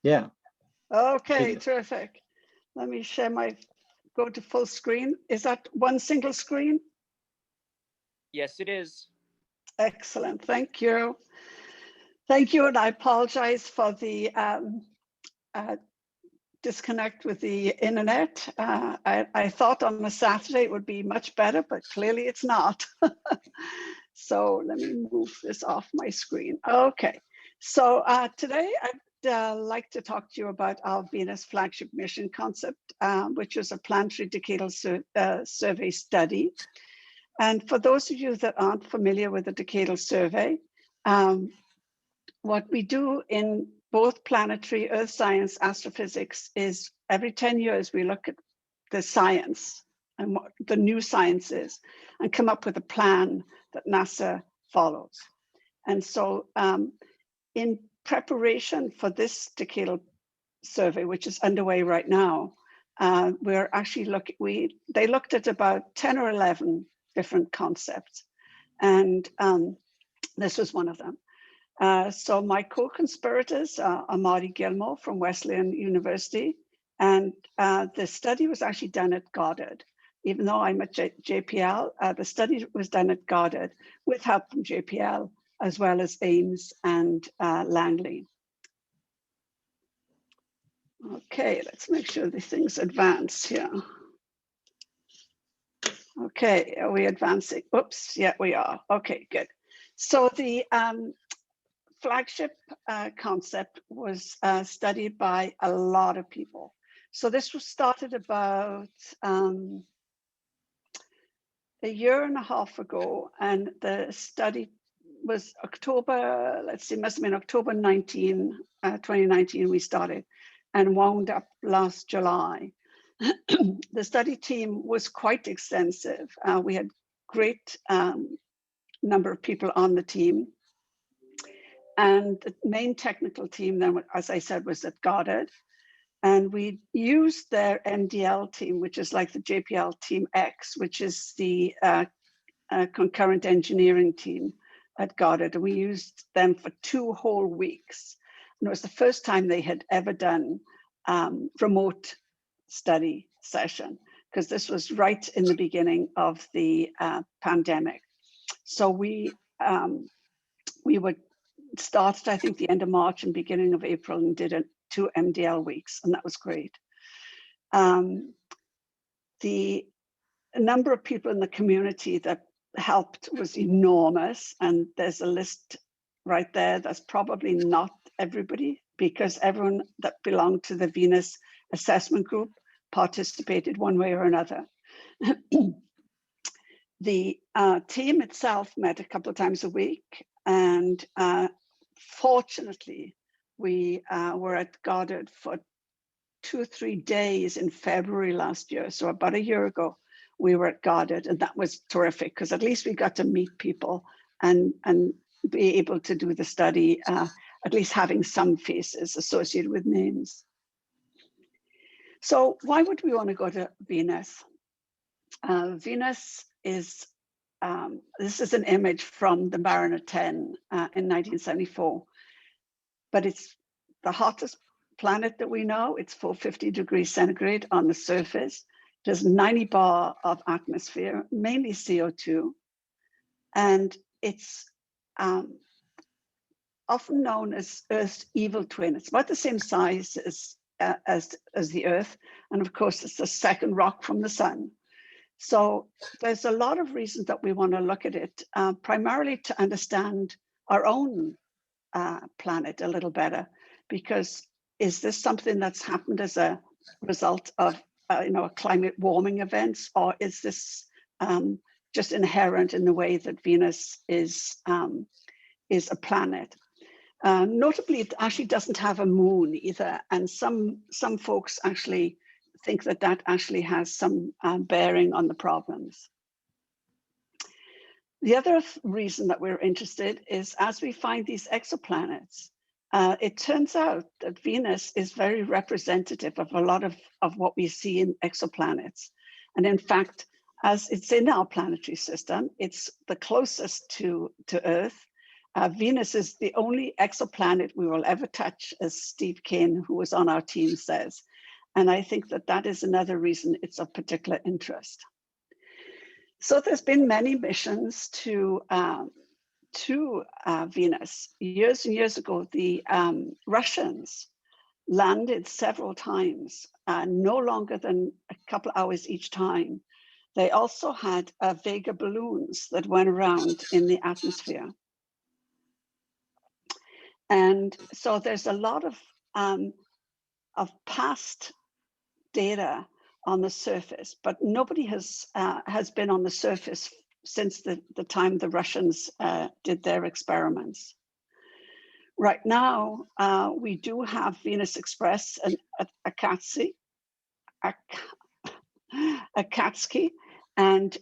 Yeah. Okay, terrific. Let me share go to full screen. Is that one single screen? Yes, it is. Excellent, thank you. Thank you, and I apologize for the disconnect with the internet. I thought on a Saturday it would be much better, but clearly it's not. So let me move this off my screen. Okay, so today I'd like to talk to you about our Venus flagship mission concept, which is a planetary decadal survey study. And for those of you that aren't familiar with the decadal survey, what we do in both planetary earth science, astrophysics is every 10 years we look at the science and what the new science is and come up with a plan that NASA follows. And so in preparation for this decadal survey, which is underway right now, we're actually they looked at about 10 or 11 different concepts. And this was one of them. So my co-conspirators are Marty Gilmore from Wesleyan University, and the study was actually done at Goddard. Even though I'm at JPL, the study was done at Goddard with help from JPL, as well as Ames and Langley. Okay, let's make sure these things advance here. Okay, are we advancing? Oops, yeah, we are. Okay, good. So the flagship concept was studied by a lot of people. So this was started about a year and a half ago, and the study was October, let's see, must have been October 2019 we started, and wound up last July. The study team was quite extensive. We had great number of people on the team. And the main technical team then, as I said, was at Goddard. And we used their MDL team, which is like the JPL Team X, which is the concurrent engineering team at Goddard. We used them for 2 whole weeks. And it was the first time they had ever done remote study session, because this was right in the beginning of the pandemic. So we would started, I think, the end of March and beginning of April, and did 2 MDL weeks, and that was great. The number of people in the community that helped was enormous, and there's a list right there. That's probably not everybody, because everyone that belonged to the Venus assessment group participated one way or another. The team itself met a couple of times a week, and fortunately, we were at Goddard for 2 or 3 days in February last year. So about a year ago, we were at Goddard, and that was terrific, because at least we got to meet people and be able to do the study, at least having some faces associated with names. So why would we want to go to Venus? Venus is, this is an image from the Mariner 10 in 1974, but it's the hottest planet that we know. It's 450 degrees centigrade on the surface. There's 90 bar of atmosphere, mainly CO2, and it's often known as Earth's evil twin. It's about the same size as the Earth, and of course, it's the second rock from the sun. So there's a lot of reasons that we want to look at it, primarily to understand our own planet a little better, because is this something that's happened as a result of climate warming events, or is this just inherent in the way that Venus is a planet? Notably, it actually doesn't have a moon either, and some folks actually think that that actually has some bearing on the problems. The other reason that we're interested is, as we find these exoplanets, it turns out that Venus is very representative of a lot of what we see in exoplanets. And in fact, as it's in our planetary system, it's the closest to Earth. Venus is the only exoplanet we will ever touch, as Steve Kane, who was on our team, says. And I think that that is another reason it's of particular interest. So there's been many missions to Venus. Years and years ago, the Russians landed several times, no longer than a couple hours each time. They also had Vega balloons that went around in the atmosphere. And so there's a lot of past data on the surface, but nobody has been on the surface since the time the Russians did their experiments. Right now, we do have Venus Express and Akatsuki, and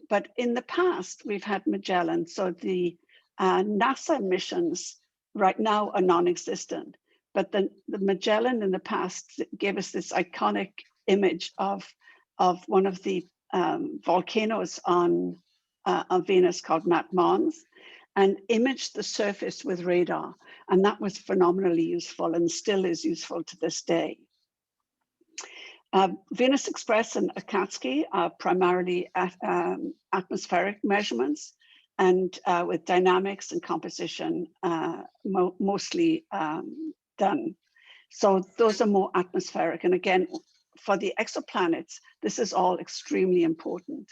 but in the past we've had Magellan. So the NASA missions right now are non-existent, but the Magellan in the past gave us this iconic image of one of the volcanoes on Venus called Mat Mons, and imaged the surface with radar, and that was phenomenally useful and still is useful to this day. Venus Express and Akatsuki are primarily atmospheric measurements, and with dynamics and composition mostly done. So those are more atmospheric. And again, for the exoplanets, this is all extremely important.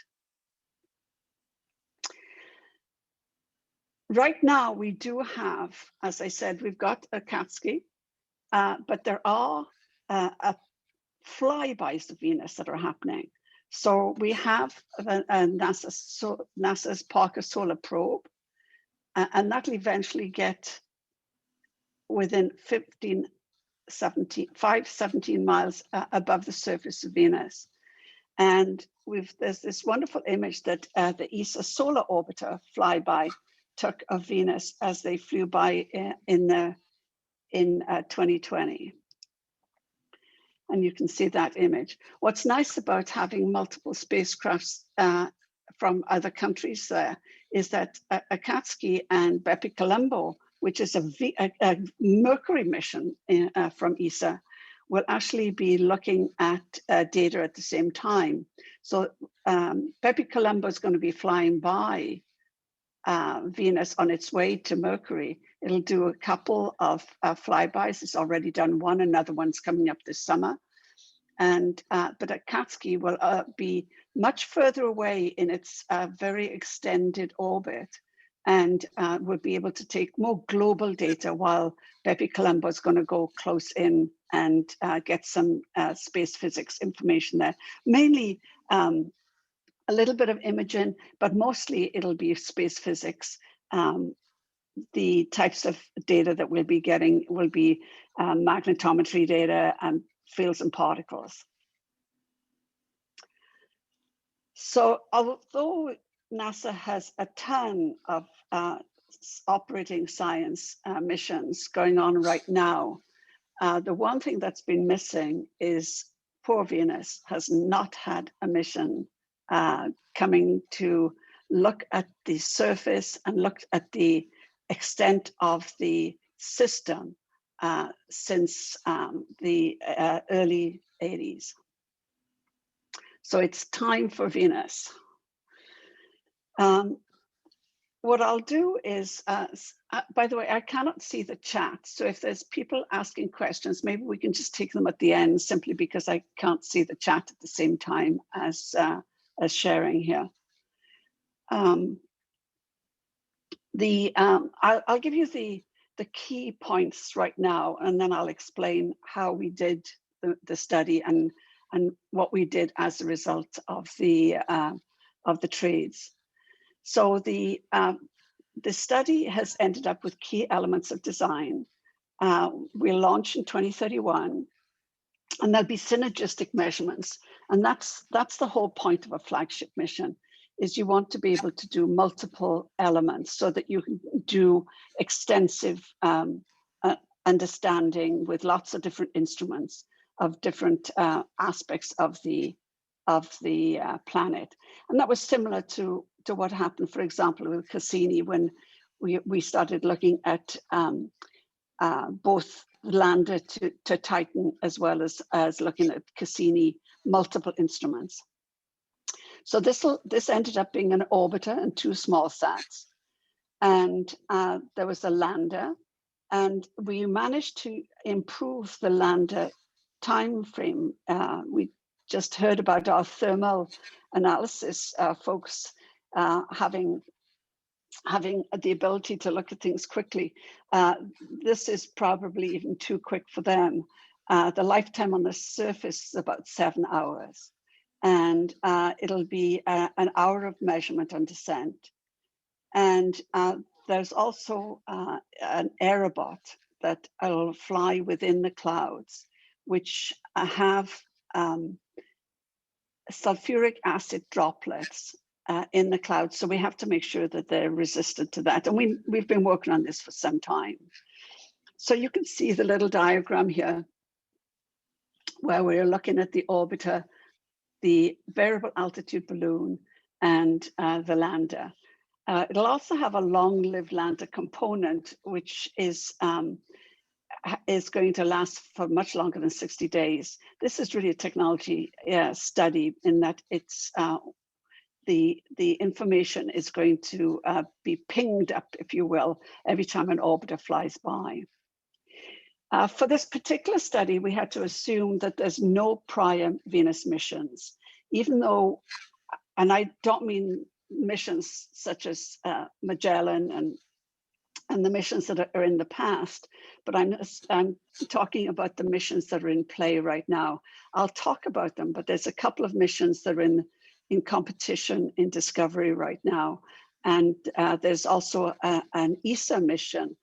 Right now, we do have, as I said, we've got Akatsuki, but there are flybys of Venus that are happening. So we have NASA's Parker Solar Probe, and that'll eventually get within 517 miles above the surface of Venus. And there's this wonderful image that the ESA Solar Orbiter flyby took of Venus as they flew by in 2020. And you can see that image. What's nice about having multiple spacecrafts from other countries there is that Akatsuki and Bepi Colombo, which is a Mercury mission from ESA, will actually be looking at data at the same time. So Bepi Colombo is going to be flying by Venus on its way to Mercury. It'll do a couple of flybys. It's already done one, another one's coming up this summer. And but Akatsuki will be much further away in its very extended orbit, and will be able to take more global data, while Bepi Colombo is going to go close in and get some space physics information there. Mainly a little bit of imaging, but mostly it'll be space physics. The types of data that we'll be getting will be magnetometry data and fields and particles. So although NASA has a ton of operating science missions going on right now, the one thing that's been missing is poor Venus has not had a mission coming to look at the surface and look at the extent of the system since the early 80s. So it's time for Venus. What I'll do is, by the way, I cannot see the chat. So if there's people asking questions, maybe we can just take them at the end, simply because I can't see the chat at the same time as sharing here. I'll give you the key points right now, and then I'll explain how we did the study and what we did as a result of the trades. So the study has ended up with key elements of design. We'll launch in 2031, and there'll be synergistic measurements. And that's the whole point of a flagship mission, is you want to be able to do multiple elements so that you can do extensive understanding with lots of different instruments of different aspects of the planet. And that was similar to what happened, for example, with Cassini, when we started looking at both lander to Titan, as well as looking at Cassini multiple instruments. So this ended up being an orbiter and 2 small sats, and there was a lander, and we managed to improve the lander time frame. We just heard about our thermal analysis folks having the ability to look at things quickly. This is probably even too quick for them. The lifetime on the surface is about 7 hours, and it'll be an hour of measurement and descent. And there's also an aerobot that will fly within the clouds, which have sulfuric acid droplets in the clouds. So we have to make sure that they're resistant to that. And we've been working on this for some time. So you can see the little diagram here where we're looking at the orbiter, the variable altitude balloon, and the lander. It'll also have a long-lived lander component, which is going to last for much longer than 60 days. This is really a technology study in that it's the information is going to be pinged up, if you will, every time an orbiter flies by. For this particular study, we had to assume that there's no prior Venus missions, even though, and I don't mean missions such as Magellan and the missions that are in the past, but I'm talking about the missions that are in play right now. I'll talk about them, but there's a couple of missions that are in competition in Discovery right now. And there's also an ESA mission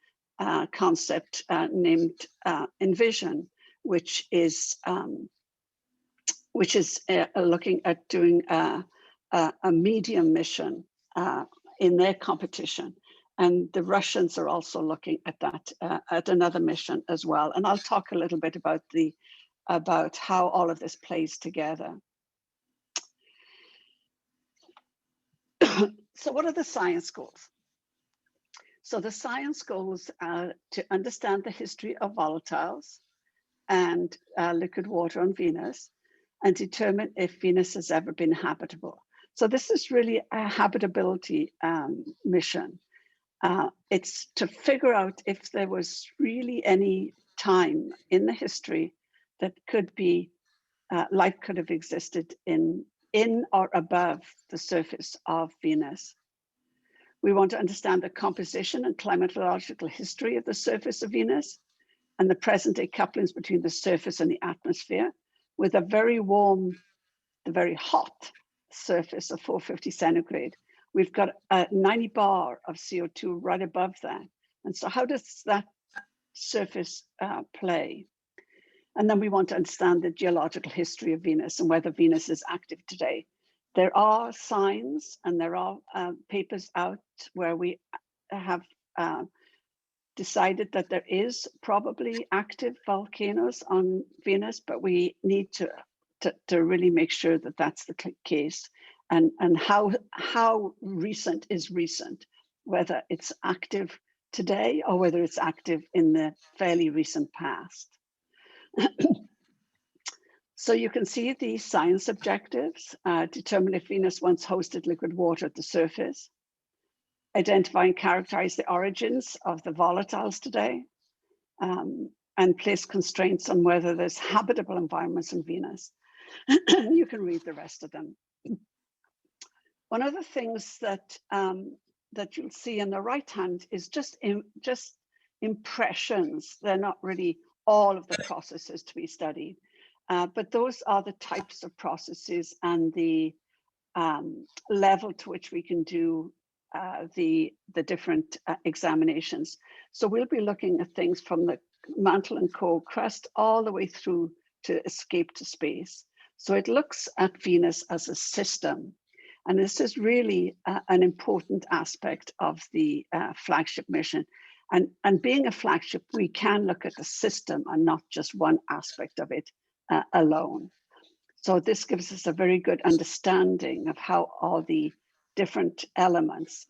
concept named Envision, which is looking at doing a medium mission in their competition. And the Russians are also looking at that, at another mission as well. And I'll talk a little bit about how all of this plays together. So what are the science goals? So the science goals are to understand the history of volatiles and liquid water on Venus, and determine if Venus has ever been habitable. So this is really a habitability mission. It's to figure out if there was really any time in the history that could be, life could have existed in or above the surface of Venus. We want to understand the composition and climatological history of the surface of Venus and the present day couplings between the surface and the atmosphere, with a very warm, the very hot surface of 450 centigrade. We've got a 90 bar of CO2 right above that. And so how does that surface play? And then we want to understand the geological history of Venus and whether Venus is active today. There are signs and there are papers out where we have decided that there is probably active volcanoes on Venus, but we need to really make sure that that's the case. And how recent is recent, whether it's active today or whether it's active in the fairly recent past. So you can see the science objectives: determine if Venus once hosted liquid water at the surface, identify and characterize the origins of the volatiles today, and place constraints on whether there's habitable environments on Venus. You can read the rest of them. One of the things that that you'll see in the right hand is just impressions. They're not really all of the processes to be studied, but those are the types of processes and the level to which we can do the different examinations. So we'll be looking at things from the mantle and core crust all the way through to escape to space. So it looks at Venus as a system. And this is really an important aspect of the flagship mission. And being a flagship, we can look at the system and not just one aspect of it alone. So this gives us a very good understanding of how all the different elements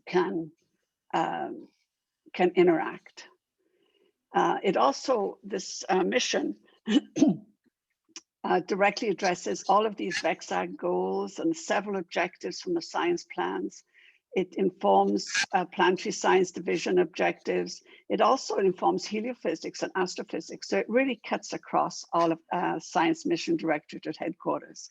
can interact. It also, this mission directly addresses all of these VEXAG goals and several objectives from the science plans. It informs planetary science division objectives. It also informs heliophysics and astrophysics. So it really cuts across all of Science Mission Directorate at headquarters.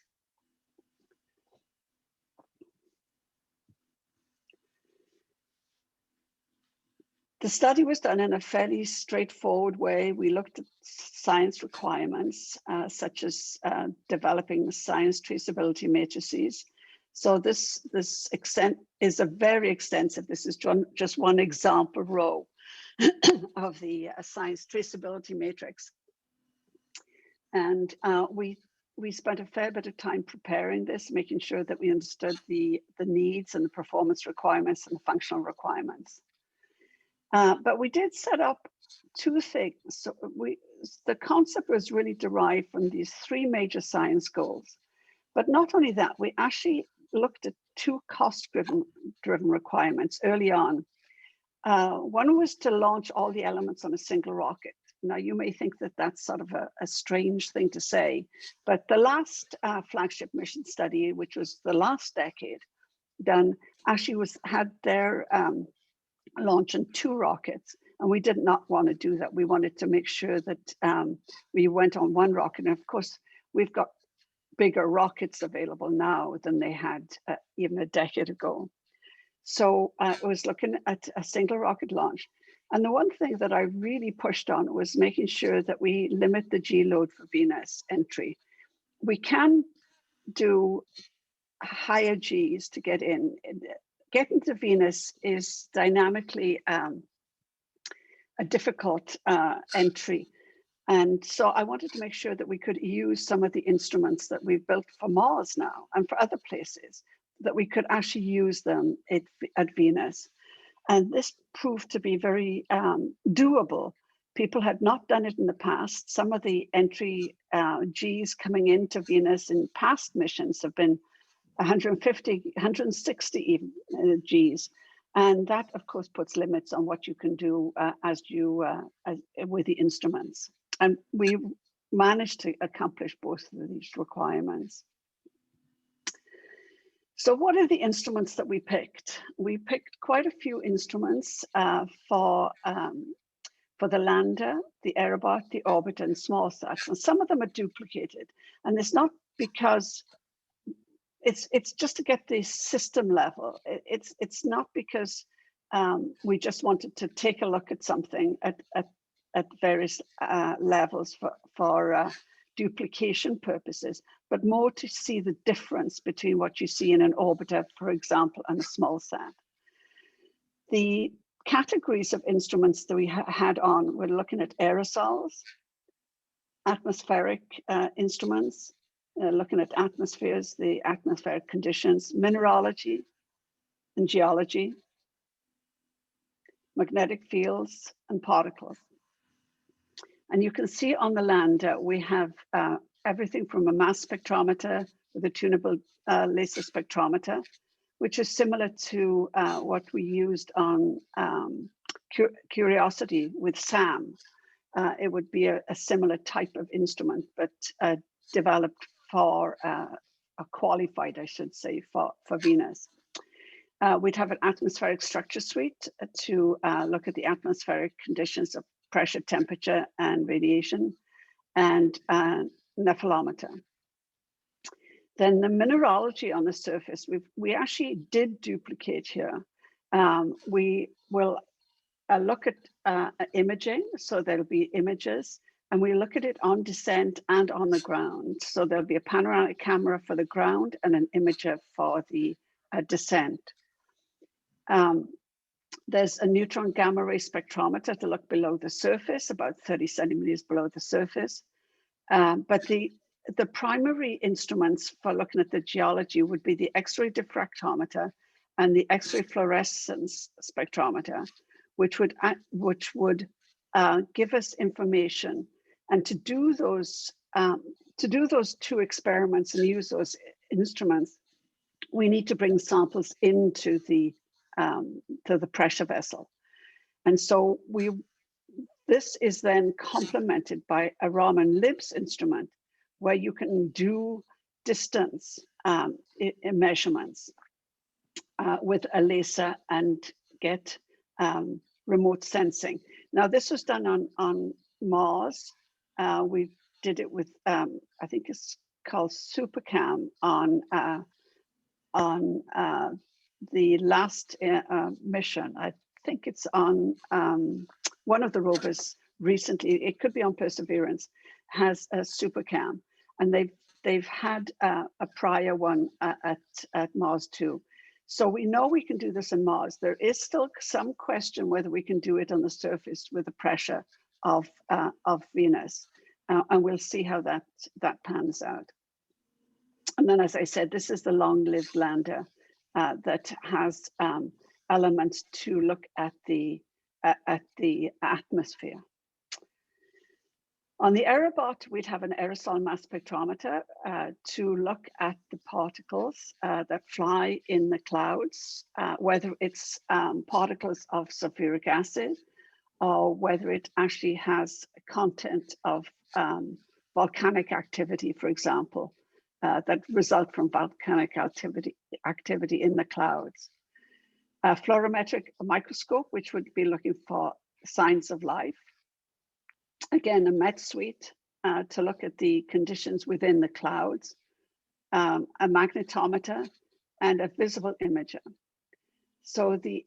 The study was done in a fairly straightforward way. We looked at science requirements, such as developing the science traceability matrices. So this extent is a very extensive, this is just one example row of the science traceability matrix. And we spent a fair bit of time preparing this, making sure that we understood the needs and the performance requirements and the functional requirements. But we did set up two things. So the concept was really derived from these three major science goals. But not only that, we actually looked at two cost-driven requirements early on. One was to launch all the elements on a single rocket. Now, you may think that that's sort of a strange thing to say, but the last flagship mission study, which was the last decade done, actually had their launch on two rockets, and we did not want to do that. We wanted to make sure that we went on one rocket, and of course, we've got bigger rockets available now than they had even a decade ago. So it was looking at a single rocket launch. And the one thing that I really pushed on was making sure that we limit the G load for Venus entry. We can do higher Gs to get in. Getting to Venus is dynamically a difficult entry. And so I wanted to make sure that we could use some of the instruments that we've built for Mars now and for other places, that we could actually use them at Venus. And this proved to be very doable. People had not done it in the past. Some of the entry Gs coming into Venus in past missions have been 150, 160 even Gs. And that, of course, puts limits on what you can do with the instruments. And we managed to accomplish both of these requirements. So what are the instruments that we picked? We picked quite a few instruments for the lander, the aerobot, the orbiter, and small sats. And some of them are duplicated. And it's not because it's just to get the system level. It's not because we just wanted to take a look at something at various levels for duplication purposes, but more to see the difference between what you see in an orbiter, for example, and a small sat. The categories of instruments that we had on, we're looking at aerosols, atmospheric instruments, looking at atmospheres, the atmospheric conditions, mineralogy and geology, magnetic fields, and particles. And you can see on the lander, we have everything from a mass spectrometer with a tunable laser spectrometer, which is similar to what we used on Curiosity with SAM. It would be a similar type of instrument, but developed for, qualified, I should say, for Venus. We'd have an atmospheric structure suite to look at the atmospheric conditions of pressure, temperature, and radiation, and nephelometer. Then the mineralogy on the surface, we actually did duplicate here. We will look at imaging, so there'll be images, and we look at it on descent and on the ground. So there'll be a panoramic camera for the ground and an imager for the descent. There's a neutron gamma ray spectrometer to look below the surface, about 30 centimeters below the surface. But the primary instruments for looking at the geology would be the X-ray diffractometer and the X-ray fluorescence spectrometer, which would give us information. And to do those two experiments and use those instruments, we need to bring samples into the the pressure vessel. And so this is then complemented by a Raman Libs instrument where you can do distance measurements with a laser and get remote sensing. Now, this was done on Mars. We did it with, I think it's called Supercam on the last mission. I think it's on one of the rovers recently. It could be on Perseverance, has a Supercam, and they've had a prior one at Mars too. So we know we can do this on Mars. There is still some question whether we can do it on the surface with the pressure of Venus, and we'll see how that pans out. And then, as I said, this is the long-lived lander that has elements to look at the atmosphere. On the Aerobot, we'd have an aerosol mass spectrometer to look at the particles that fly in the clouds, whether it's particles of sulfuric acid or whether it actually has content of volcanic activity, for example, that result from volcanic activity in the clouds. A fluorometric microscope, which would be looking for signs of life. Again, a MET suite to look at the conditions within the clouds, a magnetometer, and a visible imager. So the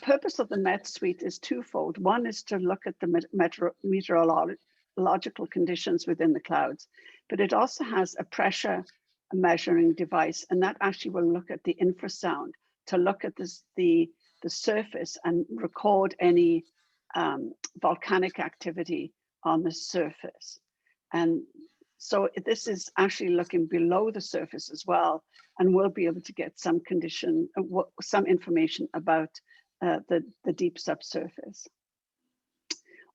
purpose of the MET suite is twofold. One is to look at the meteorological conditions within the clouds, but it also has a pressure measuring device, and that actually will look at the infrasound to look at the surface and record any volcanic activity on the surface. And so this is actually looking below the surface as well, and we'll be able to get some information about the deep subsurface.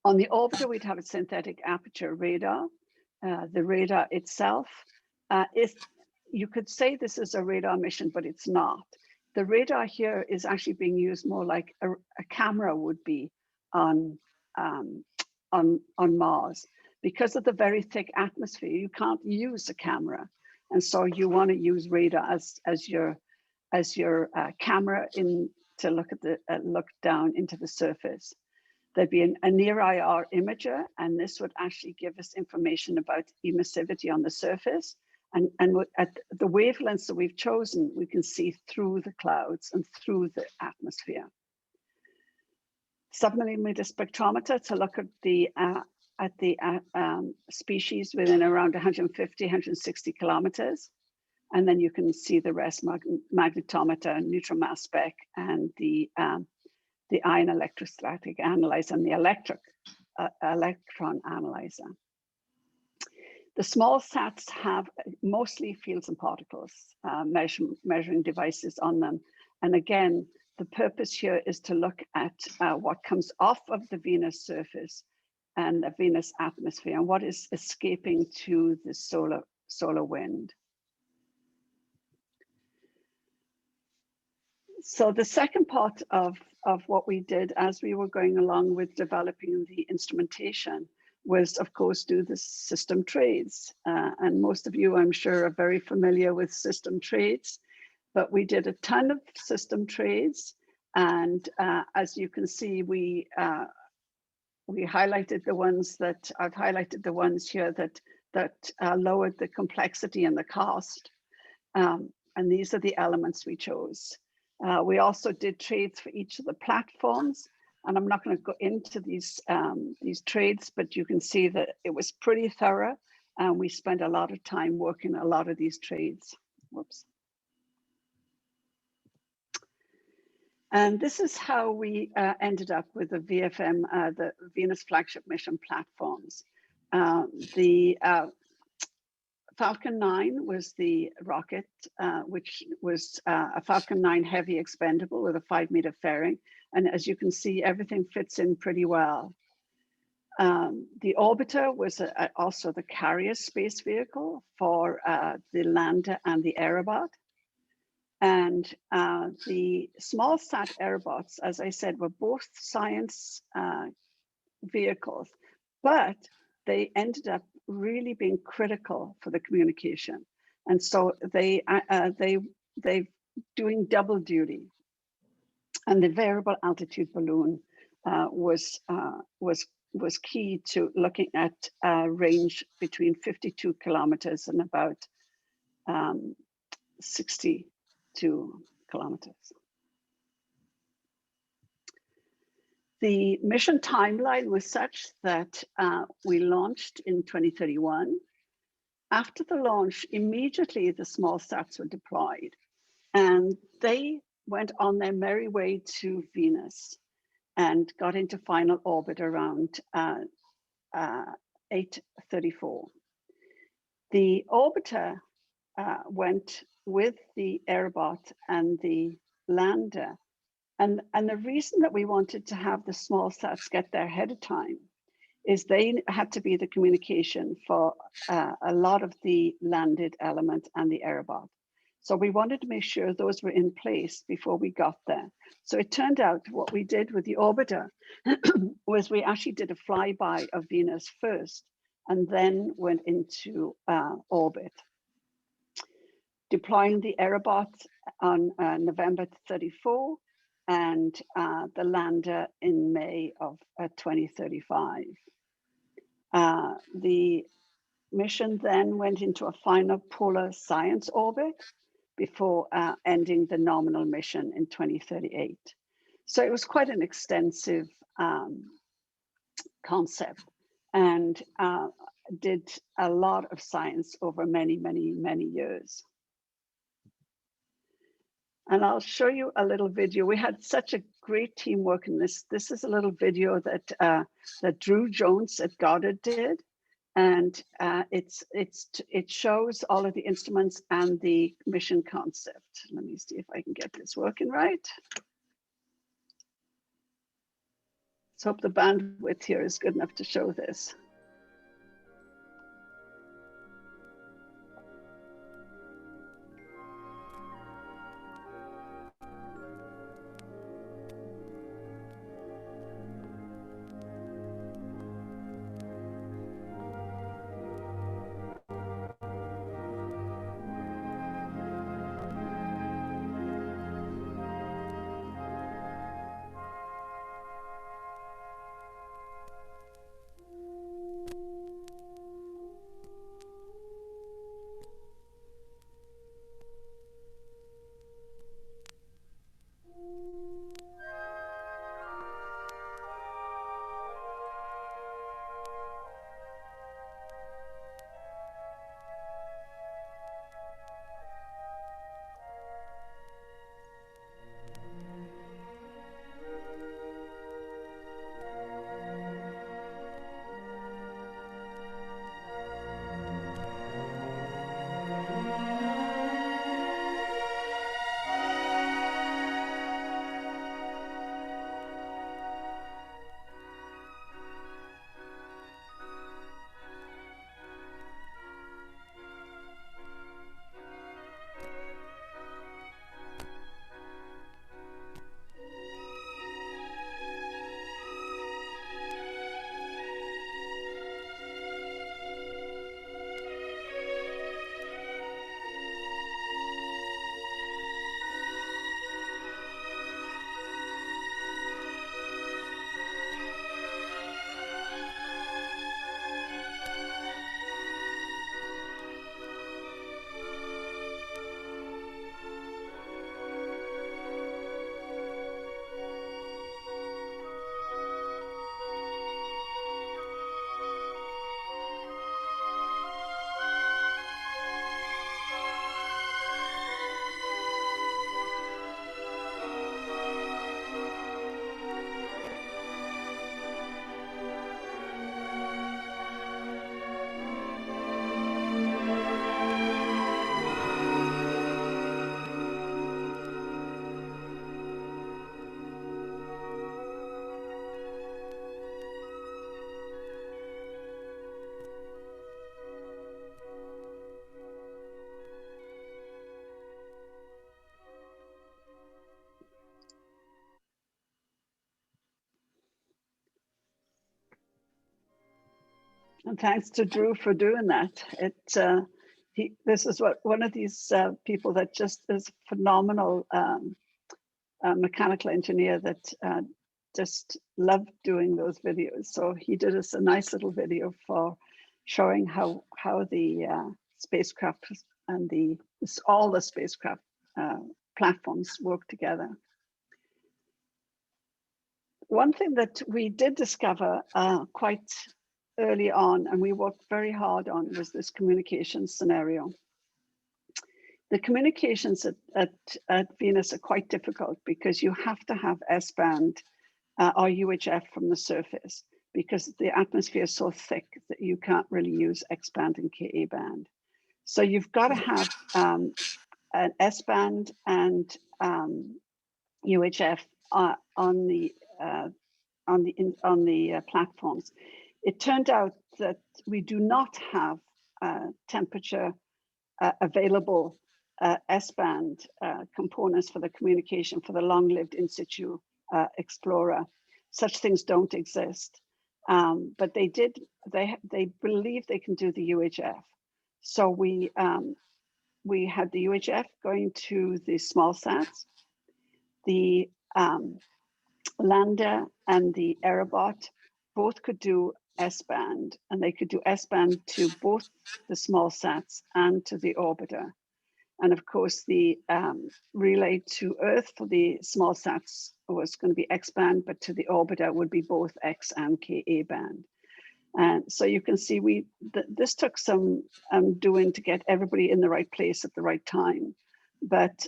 On the orbiter, we'd have a synthetic aperture radar. The radar itself you could say this is a radar mission, but it's not. The radar here is actually being used more like a camera would be on Mars. Because of the very thick atmosphere, you can't use a camera, and so you want to use radar as your camera to look down into the surface. There'd be a near IR imager, and this would actually give us information about emissivity on the surface. And at the wavelengths that we've chosen, we can see through the clouds and through the atmosphere. Submillimeter spectrometer to look at the species within around 150, 160 kilometers. And then you can see the rest: magnetometer, neutron mass spec, and the ion electrostatic analyzer and the electron analyzer. The small sats have mostly fields and particles measuring devices on them. And again, the purpose here is to look at what comes off of the Venus surface and the Venus atmosphere and what is escaping to the solar wind. So the second part of what we did as we were going along with developing the instrumentation was, of course, do the system trades. And most of you, I'm sure, are very familiar with system trades, but we did a ton of system trades. And as you can see, we highlighted the ones that I've highlighted the ones here that lowered the complexity and the cost. And these are the elements we chose. We also did trades for each of the platforms, and I'm not going to go into these trades, but you can see that it was pretty thorough, and we spent a lot of time working a lot of these trades. Whoops. And this is how we ended up with the VFM, the Venus Flagship Mission platforms. The Falcon 9 was the rocket, which was a Falcon 9 heavy expendable with a 5-meter fairing. And as you can see, everything fits in pretty well. The orbiter was also the carrier space vehicle for the lander and the Aerobot. And the small sat airbots, as I said, were both science vehicles, but they ended up really being critical for the communication. And so they doing double duty. And the variable altitude balloon was key to looking at range between 52 kilometers and about 62 kilometers. The mission timeline was such that we launched in 2031. After the launch, immediately the small sats were deployed, and they went on their merry way to Venus and got into final orbit around 8:34. The orbiter went with the airbot and the lander. And the reason that we wanted to have the small sats get there ahead of time is they had to be the communication for a lot of the landed element and the airbot. So we wanted to make sure those were in place before we got there. So it turned out what we did with the orbiter was we actually did a flyby of Venus first and then went into orbit. Deploying the airobot on November 34 and the lander in May of 2035. The mission then went into a final polar science orbit before ending the nominal mission in 2038. So it was quite an extensive concept and did a lot of science over many, many, many years. And I'll show you a little video. We had such a great team working this. This is a little video that that Drew Jones at Goddard did. And it shows all of the instruments and the mission concept. Let me see if I can get this working right. Let's hope the bandwidth here is good enough to show this. And thanks to Drew for doing that. This is one of these people that just is phenomenal mechanical engineer that just loved doing those videos. So he did us a nice little video for showing how the spacecraft and all the spacecraft platforms work together. One thing that we did discover quite early on, and we worked very hard on, was this communication scenario. The communications at Venus are quite difficult because you have to have S-band or UHF from the surface, because the atmosphere is so thick that you can't really use X-band and Ka band. So you've got to have an S-band and UHF on the platforms. It turned out that we do not have temperature available S-band components for the communication for the long-lived in situ explorer. Such things don't exist, but they believe they can do the UHF. So we had the UHF going to the small sats, the lander and the aerobot both could do S-band, and they could do S-band to both the small sats and to the orbiter. And of course, the relay to Earth for the small sats was going to be X-band, but to the orbiter would be both X and Ka band. And so you can see this took some doing to get everybody in the right place at the right time. But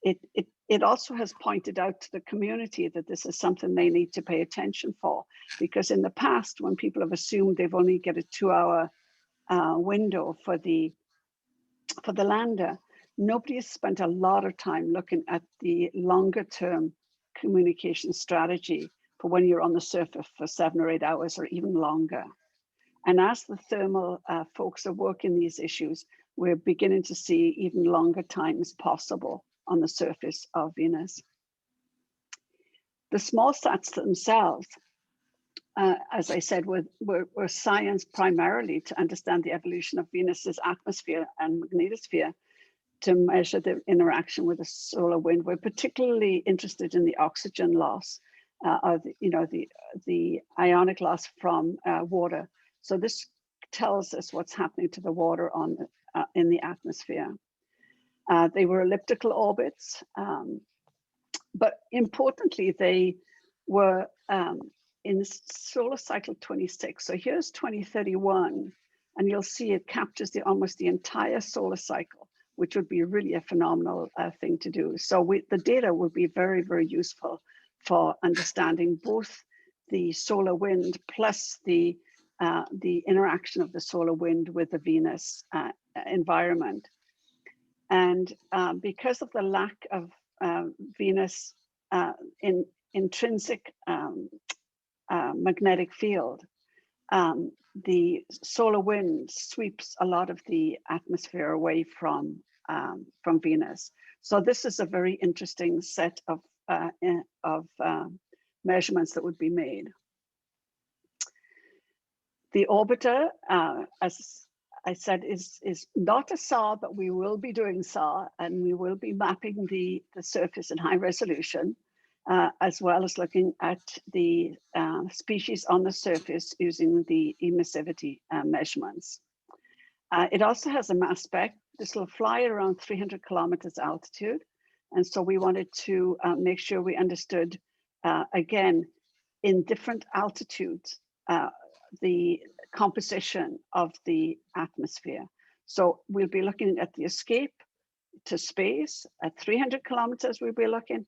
it also has pointed out to the community that this is something they need to pay attention for, because in the past, when people have assumed they've only got a 2-hour window for the lander, nobody has spent a lot of time looking at the longer term communication strategy for when you're on the surface for 7 or 8 hours or even longer. And as the thermal folks are working these issues, we're beginning to see even longer times possible on the surface of Venus. The small sats themselves, as I said, were science primarily to understand the evolution of Venus's atmosphere and magnetosphere, to measure the interaction with the solar wind. We're particularly interested in the oxygen loss, the ionic loss from water. So this tells us what's happening to the water in the atmosphere. They were elliptical orbits, but importantly, they were in solar cycle 26. So here's 2031, and you'll see it captures almost the entire solar cycle, which would be really a phenomenal thing to do. So the data would be very, very useful for understanding both the solar wind plus the interaction of the solar wind with the Venus environment. And because of the lack of Venus intrinsic magnetic field, the solar wind sweeps a lot of the atmosphere away from Venus. So this is a very interesting set of measurements that would be made. The orbiter, as I said, is not a SAR, but we will be doing SAR, and we will be mapping the surface in high resolution, as well as looking at the species on the surface using the emissivity measurements. It also has a mass spec. This will fly at around 300 kilometers altitude. And so we wanted to make sure we understood, again, in different altitudes, the composition of the atmosphere. So we'll be looking at the escape to space at 300 kilometers, we'll be looking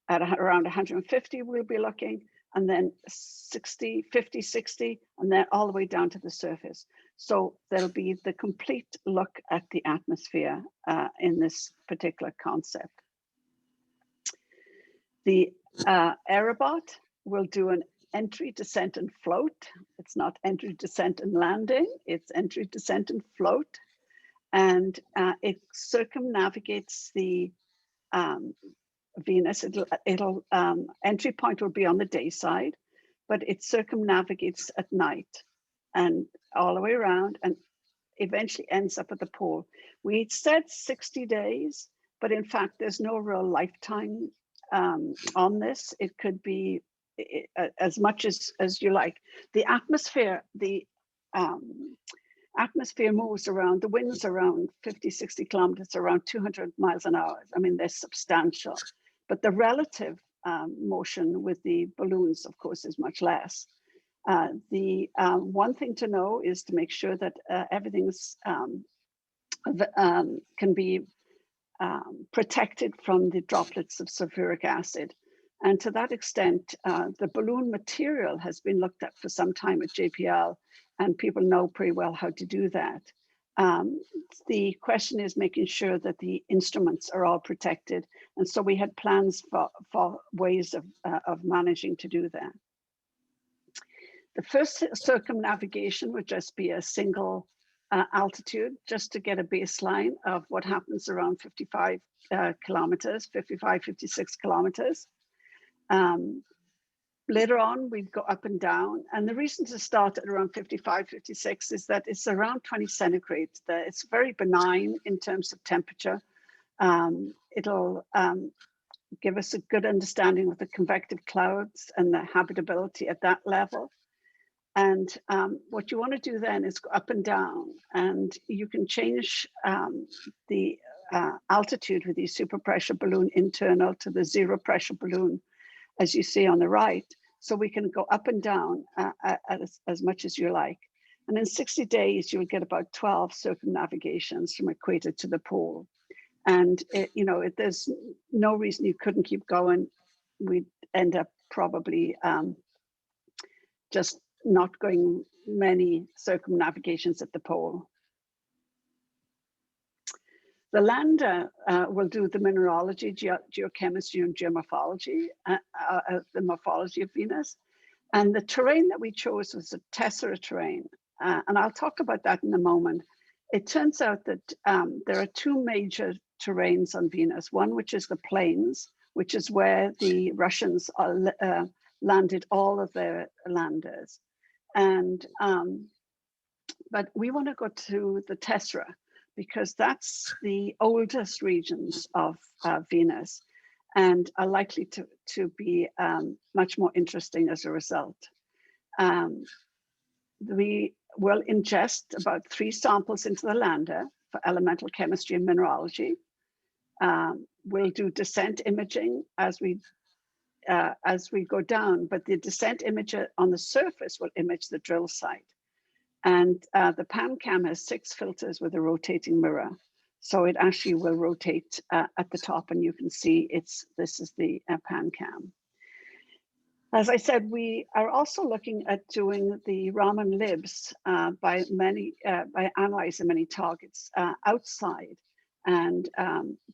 at around 150, we'll be looking, and then 60, 50, 60, and then all the way down to the surface. So there'll be the complete look at the atmosphere in this particular concept. The aerobot will do an entry, descent, and float. It's not entry, descent, and landing. It's entry, descent, and float. And it circumnavigates the Venus. It'll entry point will be on the day side, but it circumnavigates at night. and all the way around, and eventually ends up at the pole. We said 60 days, but in fact, there's no real lifetime on this. It could be as much as you like. The atmosphere moves around, the winds around 50, 60 kilometers, around 200 miles an hour. I mean, they're substantial, but the relative motion with the balloons, of course, is much less. The one thing to know is to make sure that everything's can be protected from the droplets of sulfuric acid. And to that extent, the balloon material has been looked at for some time at JPL, and people know pretty well how to do that. The question is making sure that the instruments are all protected. And so we had plans for ways of managing to do that. The first circumnavigation would just be a single altitude, just to get a baseline of what happens around 55 kilometers, 55, 56 kilometers. Later on, we'd go up and down. And the reason to start at around 55, 56 is that it's around 20 centigrade. It's very benign in terms of temperature. It'll give us a good understanding of the convective clouds and the habitability at that level. And what you want to do then is go up and down, and you can change the altitude with the super pressure balloon internal to the zero pressure balloon, as you see on the right. So we can go up and down as much as you like. And in 60 days, you'll get about 12 circumnavigations from equator to the pole. And there's no reason you couldn't keep going. We'd end up probably just not going many circumnavigations at the pole. The lander will do the mineralogy, geochemistry, and geomorphology, the morphology of Venus. And the terrain that we chose was a tessera terrain. And I'll talk about that in a moment. It turns out that there are two major terrains on Venus. One, which is the plains, which is where the Russians landed all of their landers. And but we want to go to the tessera, because that's the oldest regions of Venus and are likely to be much more interesting as a result. We will ingest about 3 samples into the lander for elemental chemistry and mineralogy. We'll do descent imaging as we go down, but the descent imager on the surface will image the drill site. And the PanCam has 6 filters with a rotating mirror. So it actually will rotate at the top, and you can see this is the PanCam. As I said, we are also looking at doing the Raman libs by analyzing many targets outside. And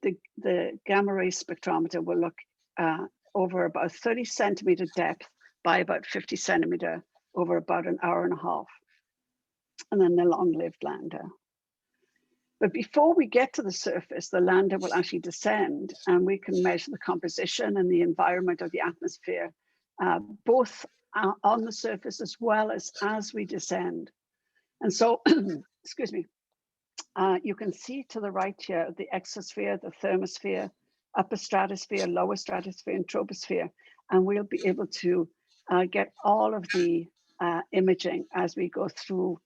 the gamma ray spectrometer will look over about 30 centimeter depth by about 50 centimeter over about an hour and a half. And then the long-lived lander. But before we get to the surface, the lander will actually descend, and we can measure the composition and the environment of the atmosphere, both on the surface as well as we descend. And so, excuse me, you can see to the right here, the exosphere, the thermosphere, upper stratosphere, lower stratosphere, and troposphere. And we'll be able to get all of the imaging as we go through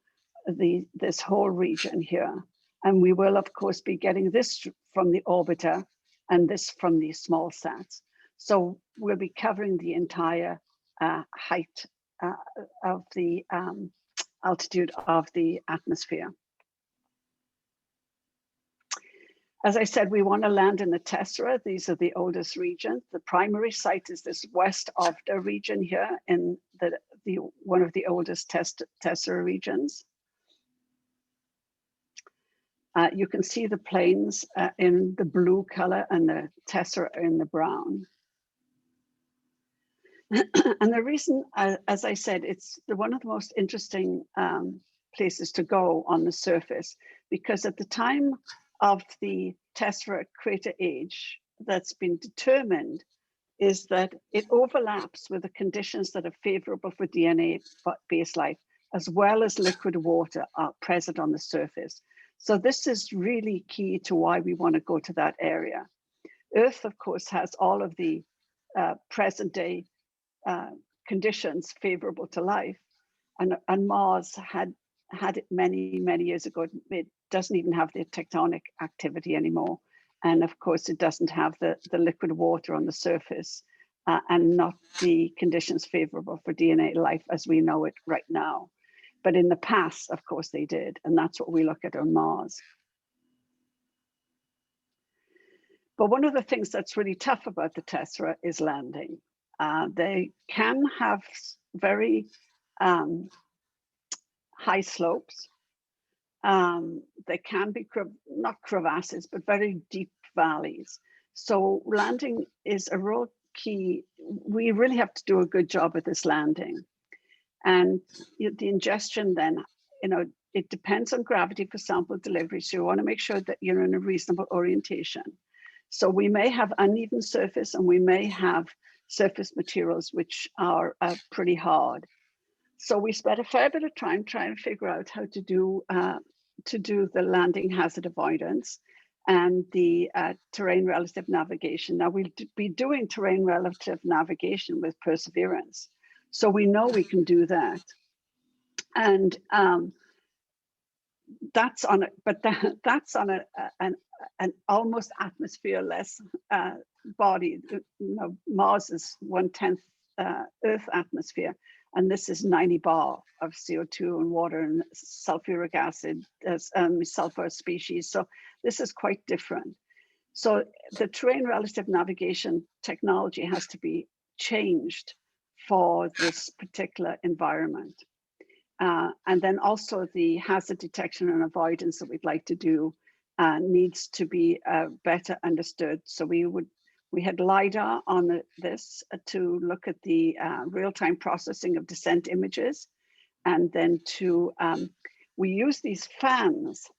this whole region here. And we will, of course, be getting this from the orbiter and this from the small sats. So we'll be covering the entire height of the altitude of the atmosphere. As I said, we want to land in the tessera. These are the oldest regions. The primary site is this west of the region here in one of the oldest tessera regions. You can see the plains in the blue color and the tessera in the brown. And the reason, as I said, it's one of the most interesting places to go on the surface, because at the time of the tessera crater age that's been determined is that it overlaps with the conditions that are favorable for DNA-based life. as well as liquid water are present on the surface. So this is really key to why we want to go to that area. Earth, of course, has all of the present day conditions favorable to life, and Mars had it many years ago. It doesn't even have the tectonic activity anymore, and of course it doesn't have the liquid water on the surface, and not the conditions favorable for DNA life as we know it right now. But in the past, of course, they did, and that's what we look at on Mars. But one of the things that's really tough about the Tessera is landing. They can have very high slopes. They can be not crevasses, but very deep valleys. So landing is a real key. We really have to do a good job at this landing. And the ingestion then, it depends on gravity for sample delivery. So you want to make sure that you're in a reasonable orientation. So we may have uneven surface, and we may have surface materials which are pretty hard. So we spent a fair bit of time trying to figure out how to do the landing hazard avoidance and the terrain relative navigation. Now we'll be doing terrain relative navigation with Perseverance, so we know we can do that. And that's on it, but that's on an almost atmosphere-less body. Mars is 1/10 Earth atmosphere, and this is 90 bar of CO2 and water and sulfuric acid as sulfur species. So this is quite different. So the terrain relative navigation technology has to be changed for this particular environment. And then also the hazard detection and avoidance that we'd like to do needs to be better understood. So we had LiDAR on this to look at the real-time processing of descent images. And then we use these fans,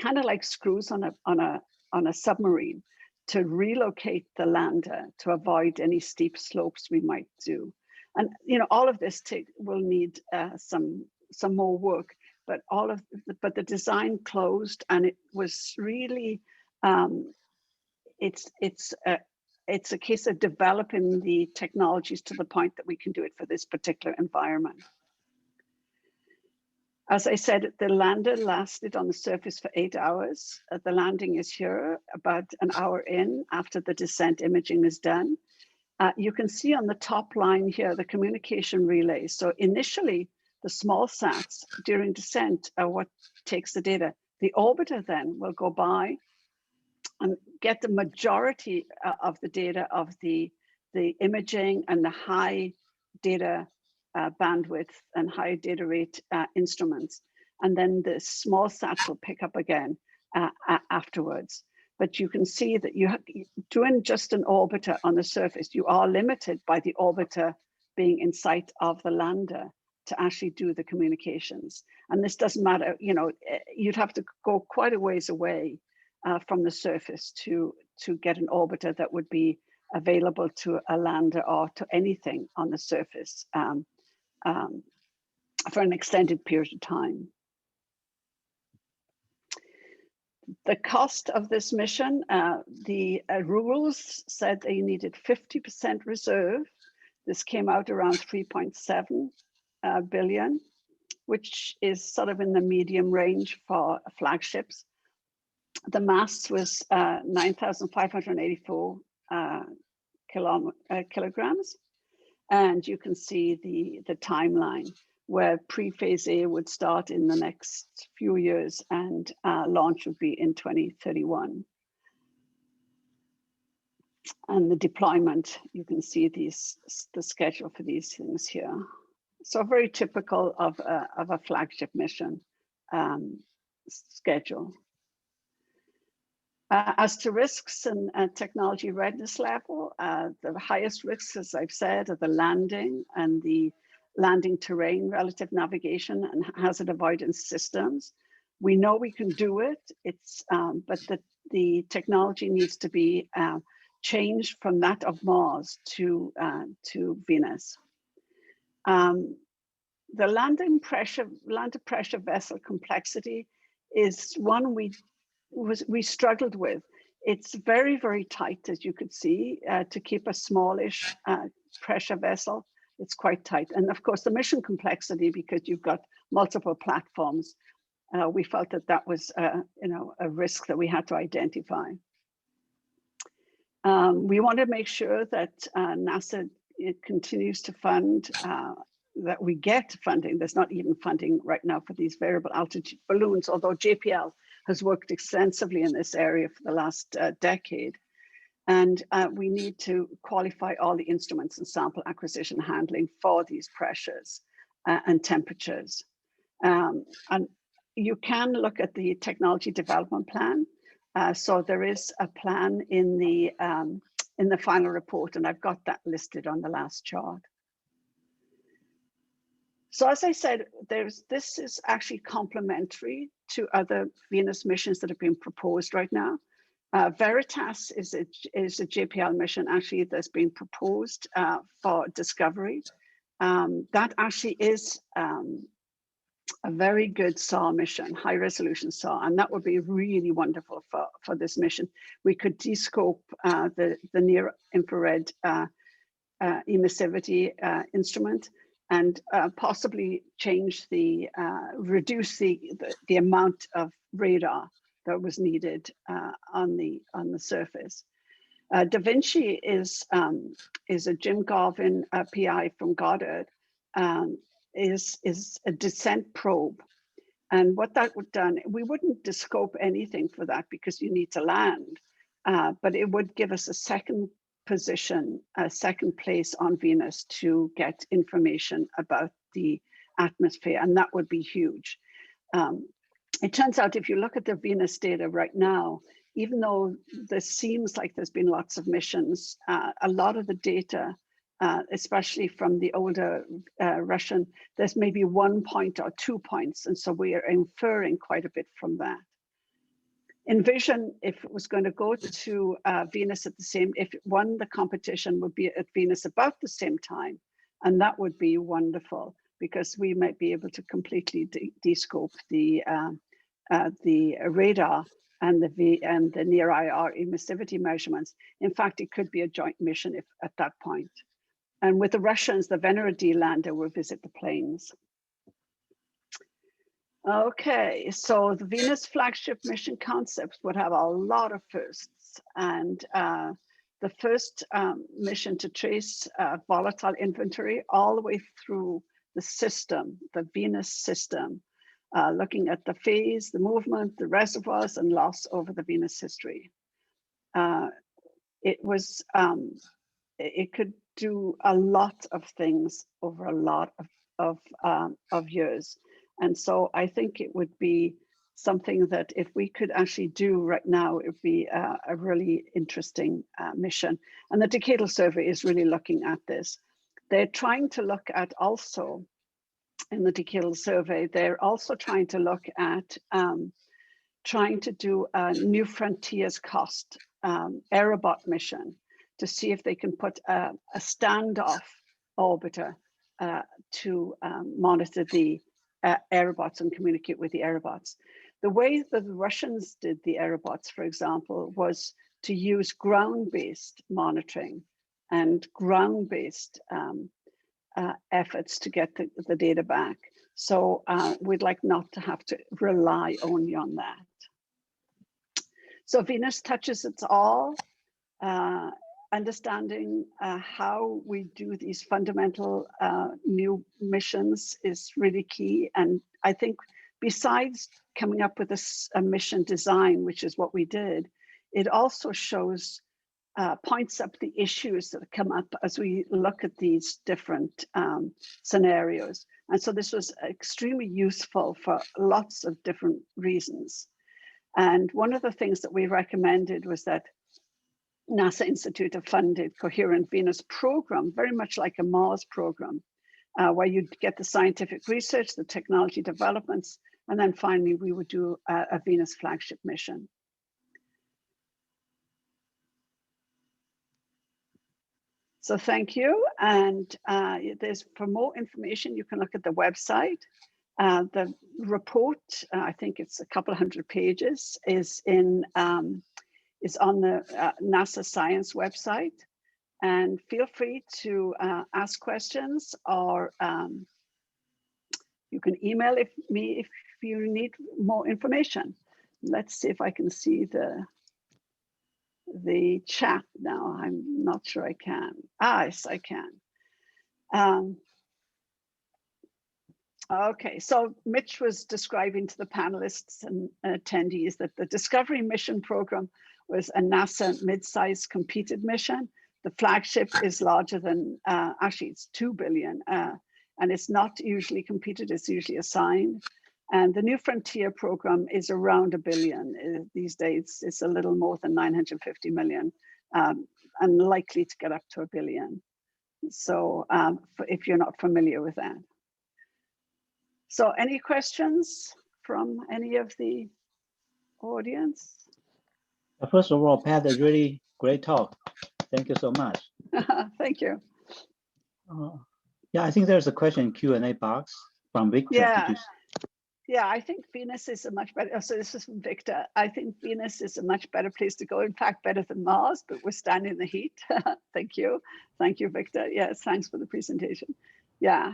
kind of like screws on a submarine, to relocate the lander to avoid any steep slopes we might do. And all of this will need some more work, but the design closed, and it was really it's a case of developing the technologies to the point that we can do it for this particular environment. As I said, the lander lasted on the surface for 8 hours. The landing is here about an hour in after the descent imaging is done. You can see on the top line here, the communication relay. So initially, the small sats during descent are what takes the data. The orbiter then will go by and get the majority of the data of the imaging and the high data bandwidth and high data rate instruments. And then the small sats will pick up again afterwards. But you can see that doing just an orbiter on the surface, you are limited by the orbiter being in sight of the lander to actually do the communications. And this doesn't matter, you'd have to go quite a ways away from the surface to get an orbiter that would be available to a lander or to anything on the surface for an extended period of time. The cost of this mission, the rules said they needed 50% reserve. This came out around 3.7 billion, which is sort of in the medium range for flagships. The mass was 9,584 kilograms. And you can see the timeline, where pre-phase A would start in the next few years and launch would be in 2031. And the deployment, you can see the schedule for these things here. So very typical of a flagship mission schedule. As to risks and technology readiness level, the highest risks, as I've said, are the landing and the landing terrain, relative navigation, and hazard avoidance systems. We know we can do it. But the technology needs to be changed from that of Mars to Venus. the landing pressure vessel complexity is one we struggled with. It's very, very tight, as you could see, to keep a smallish pressure vessel. It's quite tight. And of course, the mission complexity, because you've got multiple platforms, we felt that that was a risk that we had to identify. We want to make sure that NASA continues to fund, that we get funding. There's not even funding right now for these variable altitude balloons, although JPL has worked extensively in this area for the last decade. And we need to qualify all the instruments and sample acquisition handling for these pressures and temperatures. And you can look at the technology development plan. So there is a plan in the final report, and I've got that listed on the last chart. So as I said, this is actually complementary to other Venus missions that have been proposed right now. Veritas is a JPL mission actually that's been proposed for discovery. That actually is a very good SAR mission, high resolution SAR, and that would be really wonderful for this mission. We could descope the near infrared emissivity instrument and possibly change reduce the amount of radar that was needed on the surface. Da Vinci is a Jim Garvin PI from Goddard, is a descent probe. And what that would done, we wouldn't descope anything for that because you need to land, but it would give us a second position, a second place on Venus to get information about the atmosphere, and that would be huge. It turns out if you look at the Venus data right now, even though this seems like there's been lots of missions, a lot of the data, especially from the older Russian, there's maybe 1 point or 2 points. And so we are inferring quite a bit from that. Envision if it was going to go to Venus at the same, if it won the competition, would be at Venus about the same time. And that would be wonderful because we might be able to completely descope the radar and the near IR emissivity measurements. In fact, it could be a joint mission if at that point. And with the Russians, the Venera D lander will visit the plains. Okay, so the Venus flagship mission concepts would have a lot of firsts. And the first mission to trace volatile inventory all the way through the system, the Venus system, looking at the phase, the movement, the reservoirs, and loss over the Venus history. It could do a lot of things over a lot of years. And so I think it would be something that if we could actually do right now, it would be a really interesting mission. And the Decadal Survey is really looking at this. They're trying to look at also, in the Decadal Survey, they're also trying to look at trying to do a New Frontiers cost Aerobot mission to see if they can put a standoff orbiter to monitor the aerobots and communicate with the aerobots. The way that the Russians did the aerobots, for example, was to use ground-based monitoring and ground-based efforts to get the data back. So we'd like not to have to rely only on that. So Venus touches it all. Understanding how we do these fundamental new missions is really key. And I think besides coming up with a mission design, which is what we did, it also shows, points up the issues that come up as we look at these different scenarios. And so this was extremely useful for lots of different reasons. And one of the things that we recommended was that NASA Institute of funded Coherent Venus program, very much like a Mars program, where you'd get the scientific research, the technology developments, and then finally we would do a Venus flagship mission. So thank you. And there's, for more information, you can look at the website. The report, I think it's a couple of hundred pages, is on the NASA Science website. And feel free to ask questions, or you can email me if you need more information. Let's see if I can see the chat now. I'm not sure I can. Yes, I can. Okay, so Mitch was describing to the panelists and attendees that the Discovery Mission Program was a NASA mid-sized competed mission. The flagship is larger than, actually it's 2 billion, and it's not usually competed, it's usually assigned. And the New Frontier program is around 1 billion. These days, it's a little more than 950 million, and likely to get up to 1 billion. So if you're not familiar with that. So any questions from any of the audience? First of all, Pat, a really great talk. Thank you so much. Thank you. Yeah, I think there's a question in Q&A box from Victor. Yeah. Yeah, I think Venus is a much better, so this is from Victor. I think Venus is a much better place to go, in fact, better than Mars, but we're standing in the heat. Thank you. Thank you, Victor. Yes, thanks for the presentation. Yeah,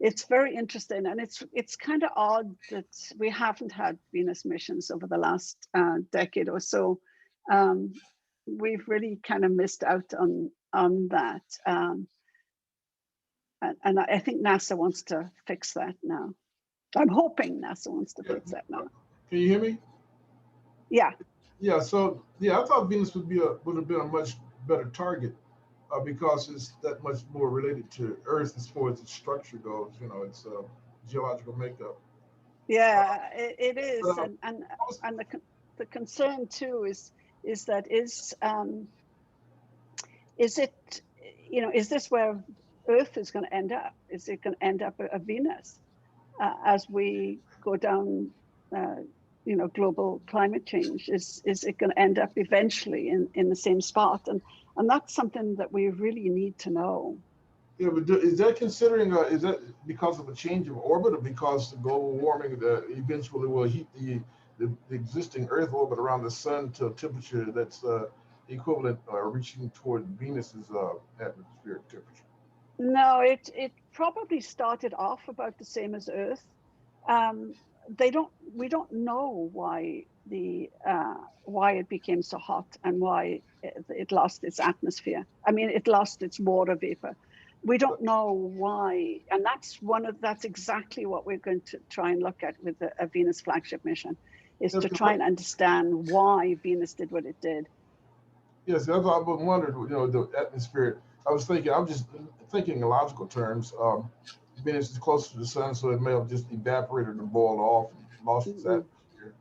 it's very interesting, and it's kind of odd that we haven't had Venus missions over the last decade or so. We've really kind of missed out on that. And I think NASA wants to fix that now. I'm hoping NASA wants to fix that now. Can you hear me? Yeah. Yeah. So yeah, I thought Venus would have been a much better target because it's that much more related to Earth as far as its structure goes. You know, its geological makeup. Yeah, it is, and the concern too is that is it, you know, is this where Earth is going to end up? Is it going to end up a Venus? As we go down, you know, global climate change, is it going to end up eventually in the same spot? And that's something that we really need to know. Yeah, but is that considering? Is that because of a change of orbit, or because the global warming eventually will heat the existing Earth orbit around the sun to a temperature that's equivalent or reaching toward Venus's atmospheric temperature? No, it probably started off about the same as Earth. We don't know why it became so hot and why it lost its atmosphere. I mean, it lost its water vapor. We don't know why, and that's exactly what we're going to try and look at with a Venus flagship mission, is to try and understand why Venus did what it did. Yes, that's what I've wondered. You know, the atmosphere. I'm just thinking in logical terms. Venus is closer to the sun, so it may have just evaporated and boiled off and lost its atmosphere.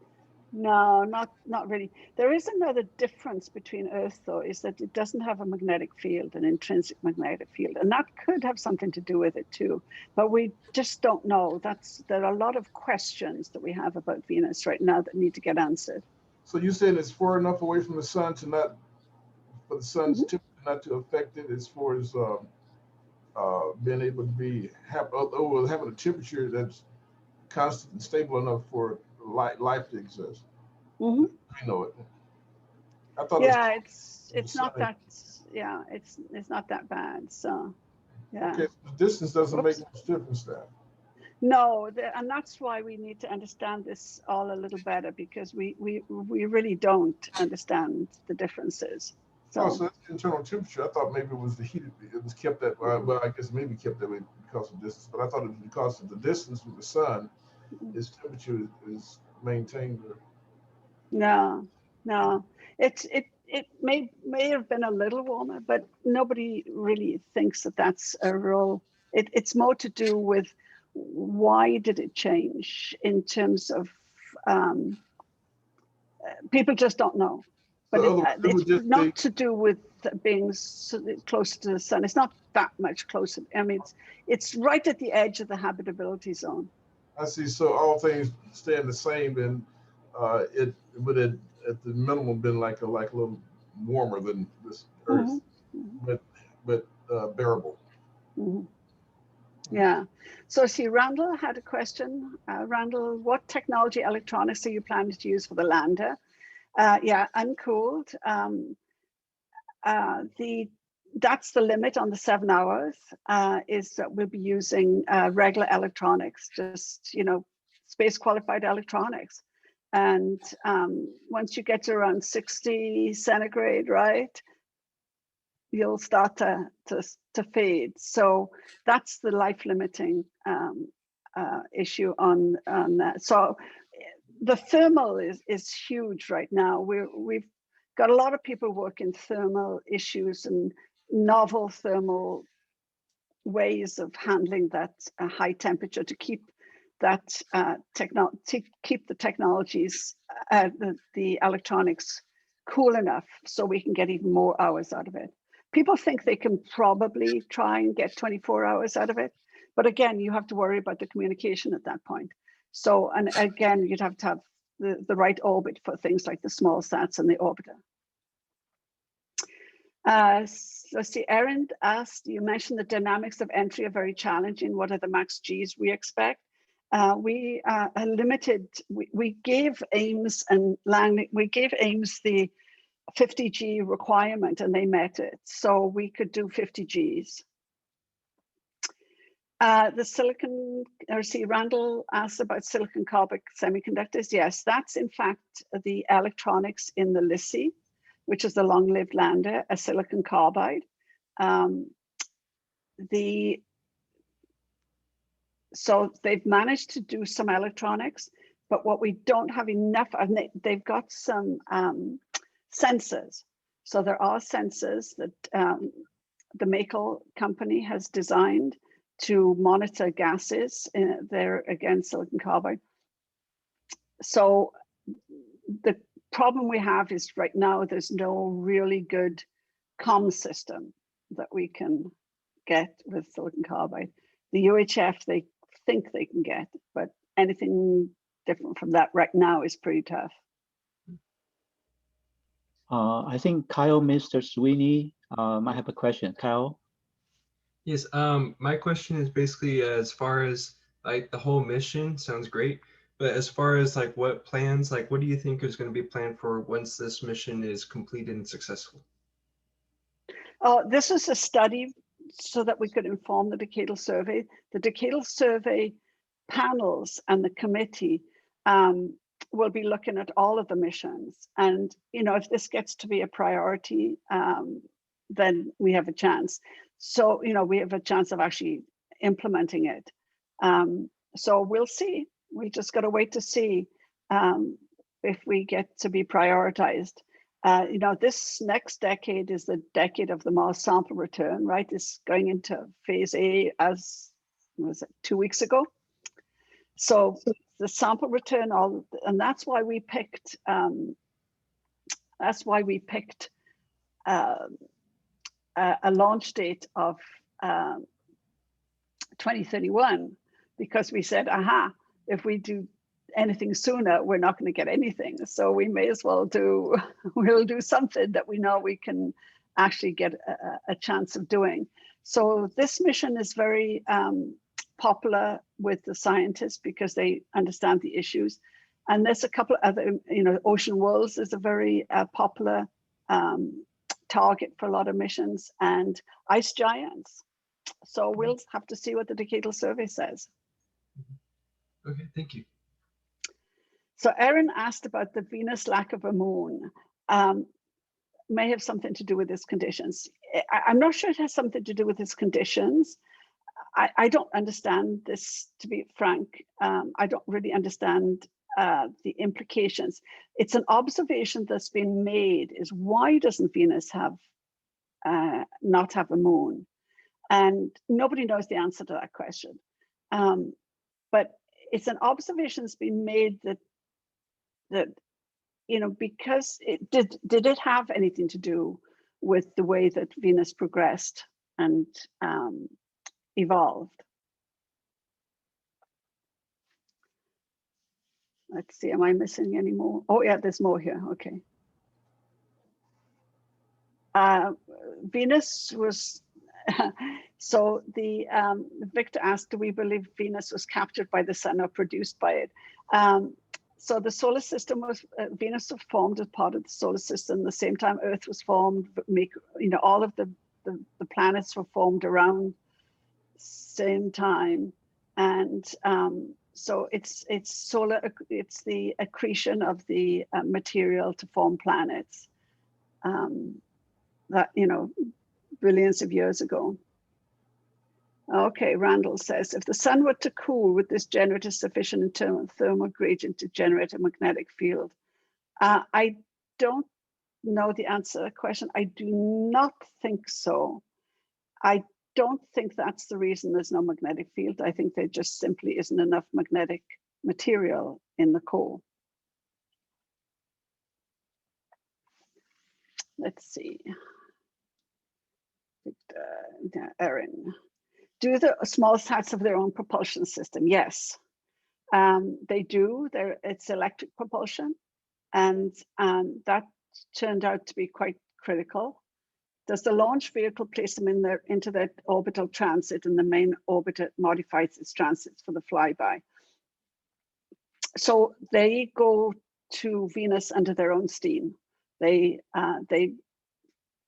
No, not really. There is another difference between Earth, though, is that it doesn't have a magnetic field, an intrinsic magnetic field, and that could have something to do with it too. But we just don't know. There are a lot of questions that we have about Venus right now that need to get answered. So you saying it's far enough away from the sun for the sun's temperature not to affect it, as far as being able to having a temperature that's constant and stable enough for life to exist. Mm-hmm. You know it. I thought. Yeah, it's not that. Yeah, it's not that bad. So, yeah. Okay, the distance doesn't make much difference then. No, and that's why we need to understand this all a little better, because we really don't understand the differences. So that's the internal temperature. I thought maybe it was the heat. It was kept that way. Well, I guess maybe kept that way because of distance. But I thought it was because of the distance with the sun, its temperature is maintained. No. It may have been a little warmer, but nobody really thinks that that's a role. It's more to do with why did it change in terms of people just don't know. But it's not to do with being closer to the sun. It's not that much closer. I mean, it's right at the edge of the habitability zone. I see. So all things staying the same, and it would have at the minimum been like a little warmer than this Earth. Mm-hmm. But bearable. Mhm. Yeah. So see, Randall had a question. Randall, what technology electronics are you planning to use for the lander? Yeah, uncooled. That's the limit on the 7 hours, is that we'll be using regular electronics, just, space qualified electronics. And once you get to around 60 centigrade, right, you'll start to fade. So that's the life limiting issue on that. So the thermal is huge right now. We've got a lot of people working thermal issues and novel thermal ways of handling that high temperature to keep that keep the technologies, the electronics cool enough so we can get even more hours out of it. People think they can probably try and get 24 hours out of it, but again, you have to worry about the communication at that point. So, and again, you'd have to have the right orbit for things like the small sats and the orbiter. Let's see, Erin asked, you mentioned the dynamics of entry are very challenging. What are the max Gs we expect? We are limited. We gave Ames and Langley, we gave Ames the 50 G requirement and they met it. So we could do 50 Gs. The silicon, or see, Randall asked about silicon carbide semiconductors. Yes, that's in fact the electronics in the LISSI, which is the long-lived lander, a silicon carbide. So they've managed to do some electronics, but what we don't have enough, and they've got some sensors. So there are sensors that the Makel company has designed to monitor gases. They're again silicon carbide. So the problem we have is right now there's no really good comm system that we can get with silicon carbide. The UHF they think they can get, but anything different from that right now is pretty tough. I think Kyle, Mr. Sweeney might have a question. Kyle? Yes, my question is basically as far as like the whole mission sounds great, but as far as like what plans, like what do you think is going to be planned for once this mission is completed and successful? This is a study so that we could inform the decadal survey. The decadal survey panels and the committee will be looking at all of the missions. And, if this gets to be a priority, then we have a chance. So, we have a chance of actually implementing it. So we'll see. We just got to wait to see if we get to be prioritized. This next decade is the decade of the Mars sample return, right? It's going into phase A as, was it 2 weeks ago? So the sample return, and that's why we picked, a launch date of 2031, because we said, if we do anything sooner, we're not going to get anything. So we may as well we'll do something that we know we can actually get a chance of doing. So this mission is very popular with the scientists because they understand the issues. And there's a couple of other, Ocean Worlds is a very popular target for a lot of missions, and ice giants. So we'll have to see what the decadal survey says. Okay, thank you. So Erin asked about the Venus lack of a moon. May have something to do with its conditions. I'm not sure it has something to do with its conditions. I don't understand this, to be frank. I don't really understand the implications. It's an observation that's been made, is why doesn't Venus not have a moon? And nobody knows the answer to that question. But it's an observation that's been made that because it did it have anything to do with the way that Venus progressed and evolved? Let's see, am I missing any more? Oh yeah, there's more here, okay. Venus was So the Victor asked, do we believe Venus was captured by the sun or produced by it? So the solar system was, Venus was formed as part of the solar system. The same time Earth was formed, all of the planets were formed around same time. And so it's the accretion of the material to form planets that, billions of years ago. Okay, Randall says, if the sun were to cool, would this generate a sufficient internal thermal gradient to generate a magnetic field? I don't know the answer to the question. I do not think so. I don't think that's the reason there's no magnetic field. I think there just simply isn't enough magnetic material in the core. Let's see. Erin. Do the small sats have their own propulsion system? Yes, they do. It's electric propulsion, and that turned out to be quite critical. Does the launch vehicle place them into their orbital transit, and the main orbiter modifies its transits for the flyby? So they go to Venus under their own steam. They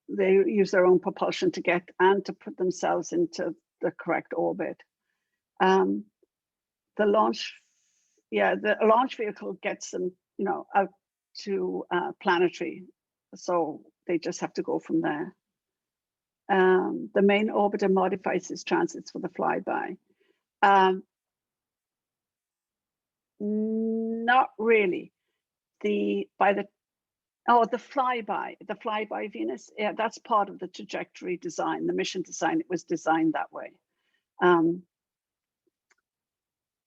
use their own propulsion to get and to put themselves into the correct orbit. The launch vehicle gets them, out to planetary. So they just have to go from there. The main orbiter modifies its transits for the flyby. Not really. The flyby Venus, yeah, that's part of the trajectory design, the mission design. It was designed that way.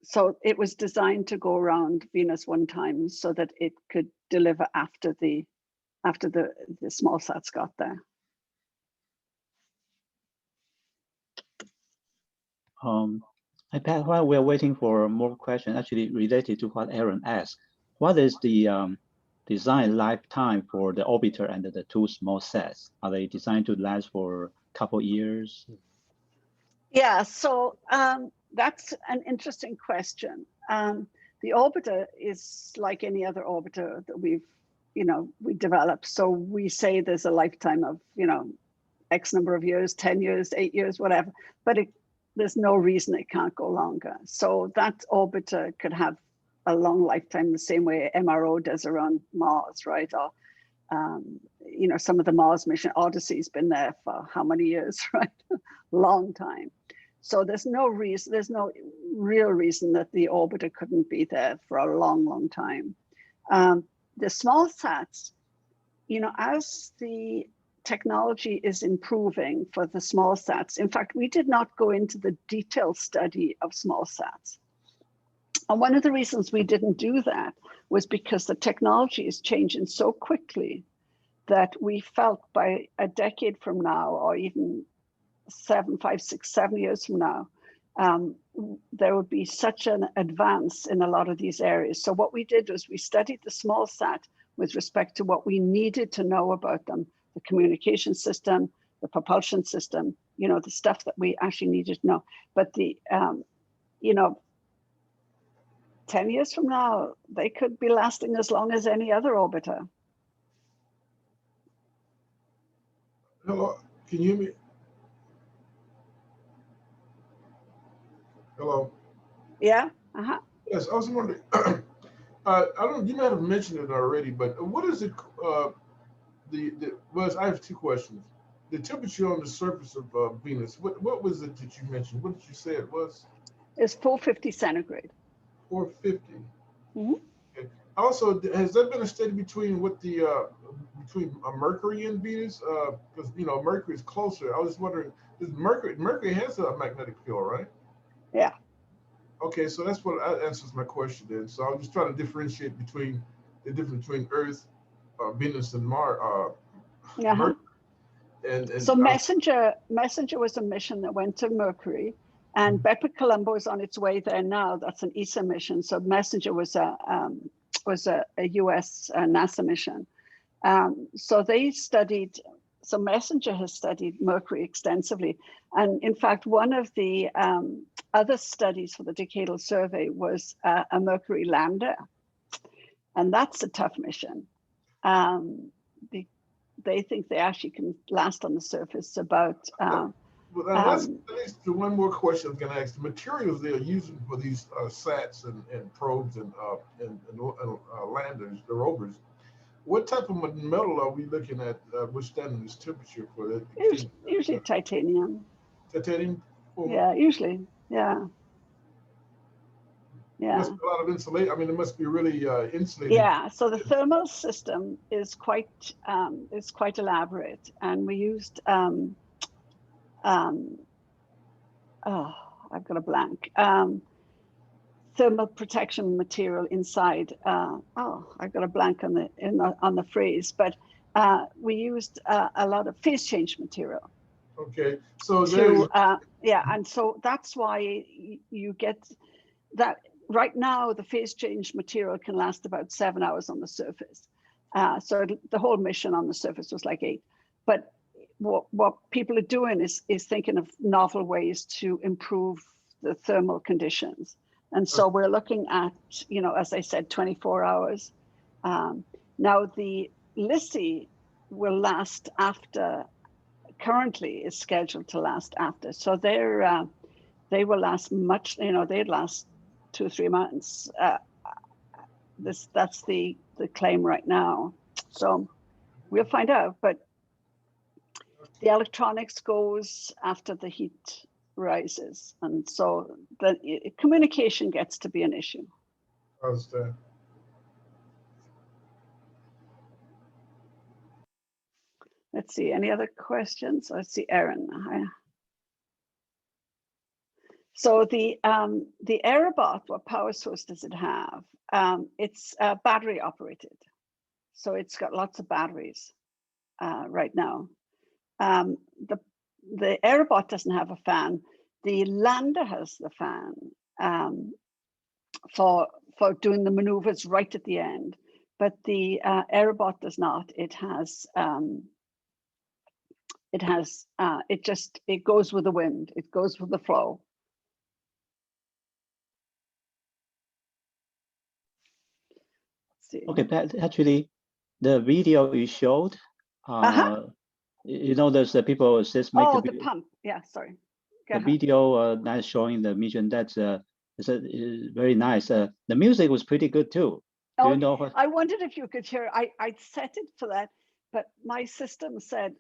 So it was designed to go around Venus one time so that it could deliver after the small sats got there. While we're waiting for more questions, actually related to what Aaron asked, what is the design lifetime for the orbiter and the two small sats? Are they designed to last for a couple years? Yeah, so that's an interesting question. The orbiter is like any other orbiter that we developed. So we say there's a lifetime of, X number of years, 10 years, 8 years, whatever, but there's no reason it can't go longer. So that orbiter could have a long lifetime the same way MRO does around Mars, right? Or, some of the Mars mission, Odyssey's been there for how many years, right? Long time. So there's no real reason that the orbiter couldn't be there for a long, long time. The small sats, as the technology is improving for the small sats. In fact, we did not go into the detailed study of small sats. And one of the reasons we didn't do that was because the technology is changing so quickly that we felt by a decade from now, or even 5, 6, 7 years from now, there would be such an advance in a lot of these areas. So what we did was we studied the small sat with respect to what we needed to know about them, the communication system, the propulsion system, the stuff that we actually needed to know. But 10 years from now, they could be lasting as long as any other orbiter. Hello, can you hear me? Hello. Yeah. Uh-huh. Yes, I was wondering. I don't. You might have mentioned it already, but what is it? I have two questions. The temperature on the surface of Venus. What was it that you mentioned? What did you say it was? It's 450 centigrade. 450. Mm-hmm. Okay. Also, has there been a study between Mercury and Venus? Because Mercury is closer. I was wondering, does Mercury has a magnetic field, right? Yeah. Okay, so that answers my question then. So I was just trying to differentiate between the difference between Earth, Venus, and Mars. Uh-huh. And so Messenger was a mission that went to Mercury, and Bepi Colombo is on its way there now. That's an ESA mission. So Messenger was a US NASA mission. So they studied So Messenger has studied mercury extensively. And in fact, one of the other studies for the decadal survey was a Mercury lander. And that's a tough mission. They think they actually can last on the surface about. Well, that's at least the one more question I was going to ask. The materials they're using for these sats and probes and landers, the rovers, what type of metal are we looking at withstanding this temperature for that? Usually titanium. Titanium? Yeah, usually. Yeah. There must be a lot of insulation. I mean, it must be really insulated. Yeah, so the thermal system is quite elaborate, and we used oh, I've got a blank. Thermal protection material inside. Oh, I've got a blank on the phrase, but we used a lot of phase change material. Okay, so yeah, and so that's why you get that. Right now, the phase change material can last about 7 hours on the surface. So the whole mission on the surface was like 8. But what people are doing is thinking of novel ways to improve the thermal conditions. And so we're looking at, as I said, 24 hours. Now the LISI will last after, currently is scheduled to last after. So they will last much, they'd last 2 or 3 months. That's the claim right now. So we'll find out, but the electronics goes after the heat rises, and so the communication gets to be an issue. I understand. Let's see, any other questions? Let's see, Erin. So the Aerobot, what power source does it have? It's battery operated. So it's got lots of batteries right now. The Aerobot doesn't have a fan. The lander has the fan for doing the maneuvers right at the end, but the Aerobot does not. It goes with the wind. It goes with the flow. Okay, Pat, actually, the video you showed, there's the people just make the pump. Yeah, sorry. The video that's showing the mission, that's is very nice. The music was pretty good too. Do you know what? I wondered if you could hear. I set it for that, but my system said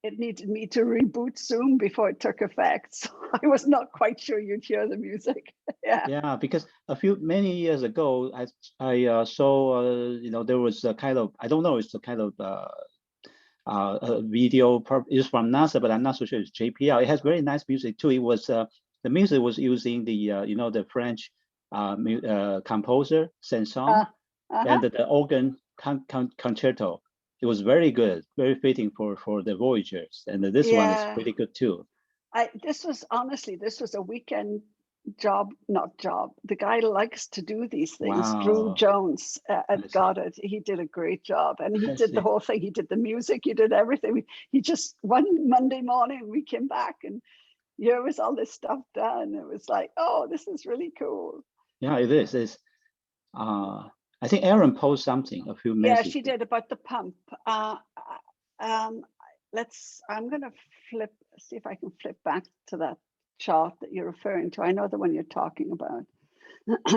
it needed me to reboot Zoom before it took effect. So I was not quite sure you'd hear the music. Yeah, because many years ago, I saw there was a kind of, I don't know, it's a kind of a video is from NASA, but I'm not so sure it's JPL. It has very nice music too. It was the music was using the the French composer Saint-Saëns and the organ concerto. It was very good, very fitting for the Voyagers, and this one is pretty good too. This was a weekend job, not job. The guy likes to do these things. Wow. Drew Jones at Goddard, he did a great job, and he did the whole thing. He did the music, he did everything. He just, one Monday morning we came back and here was all this stuff done. It was like, oh, this is really cool. Yeah, it is. It's I think Erin posted something a few minutes. Yeah, she did, about the pump. I'm gonna see if I can flip back to that chart that you're referring to. I know the one you're talking about.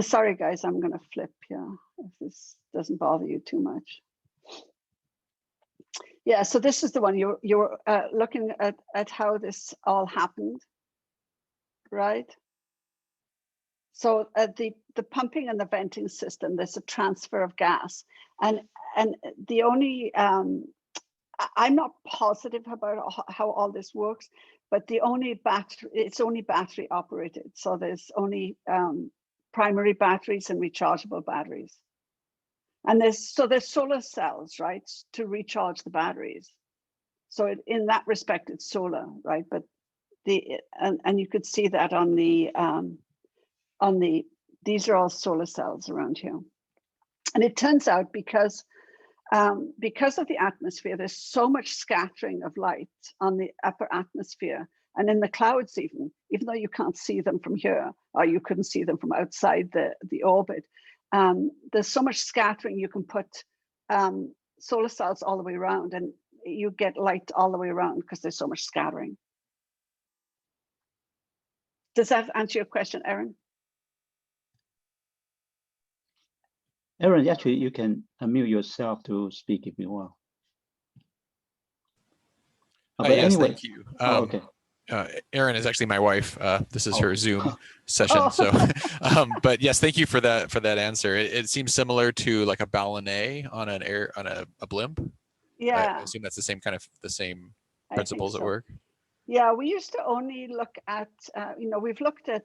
Sorry guys, I'm gonna flip here if this doesn't bother you too much. Yeah, so this is the one you're looking at how this all happened, right? So the pumping and the venting system, there's a transfer of gas, and the only I'm not positive about how all this works, but it's only battery operated. So there's only primary batteries and rechargeable batteries, and there's solar cells, right, to recharge the batteries. So in that respect, it's solar, right? But and you could see that on these are all solar cells around here. And it turns out because because of the atmosphere, there's so much scattering of light on the upper atmosphere and in the clouds even though you can't see them from here, or you couldn't see them from outside the orbit. There's so much scattering, you can put solar cells all the way around and you get light all the way around because there's so much scattering. Does that answer your question, Erin? Erin, actually, you can unmute yourself to speak if you want. But yes, anyway, thank you. okay. Erin is actually my wife. This is her Zoom session. Oh. So, but yes, thank you for that answer. It seems similar to like a ballonnet on a blimp. Yeah. I assume that's the same I principles think at so. work. Yeah, we used to only look at, we've looked at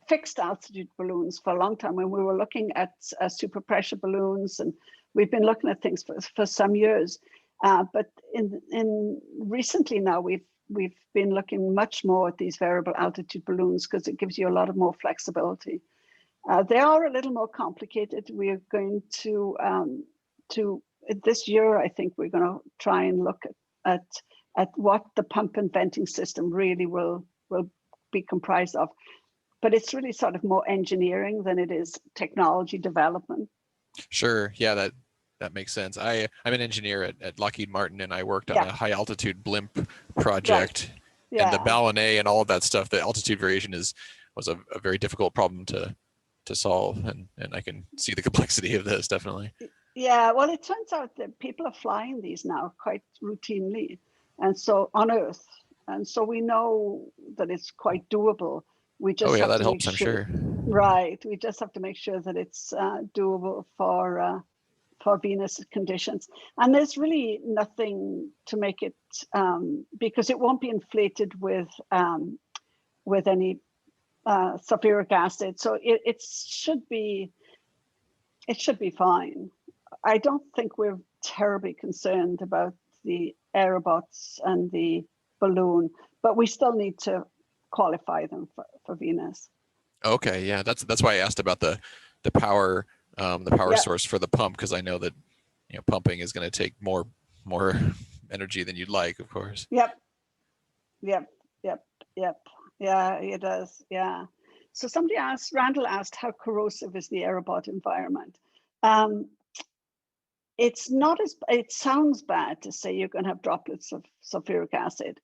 fixed altitude balloons for a long time when we were looking at super pressure balloons, and we've been looking at things for some years. But in recently now, we've been looking much more at these variable altitude balloons because it gives you a lot of more flexibility. They are a little more complicated. We are going to this year, I think we're going to try and look at what the pump and venting system really will be comprised of. But it's really sort of more engineering than it is technology development. Sure. Yeah, that makes sense. I'm an engineer at Lockheed Martin, and I worked on a high altitude blimp project. Right. Yeah. And the ballonnet and all of that stuff, the altitude variation was a very difficult problem to solve, and I can see the complexity of this, definitely. Yeah, well, it turns out that people are flying these now quite routinely, and so on Earth, and so we know that it's quite doable. We just have that to helps, make sure, I'm sure. Right, we just have to make sure that it's doable for Venus conditions. And there's really nothing to make it, because it won't be inflated with any sulfuric acid, so it should be fine. I don't think we're terribly concerned about the aerobots and the balloon, but we still need to qualify them for Venus. Okay, yeah, that's why I asked about the power source for the pump, because I know that pumping is going to take more energy than you'd like, of course. Yep. Yeah, it does. Yeah. So Randall asked, how corrosive is the aerobot environment? It's not it sounds bad to say you're going to have droplets of sulfuric acid,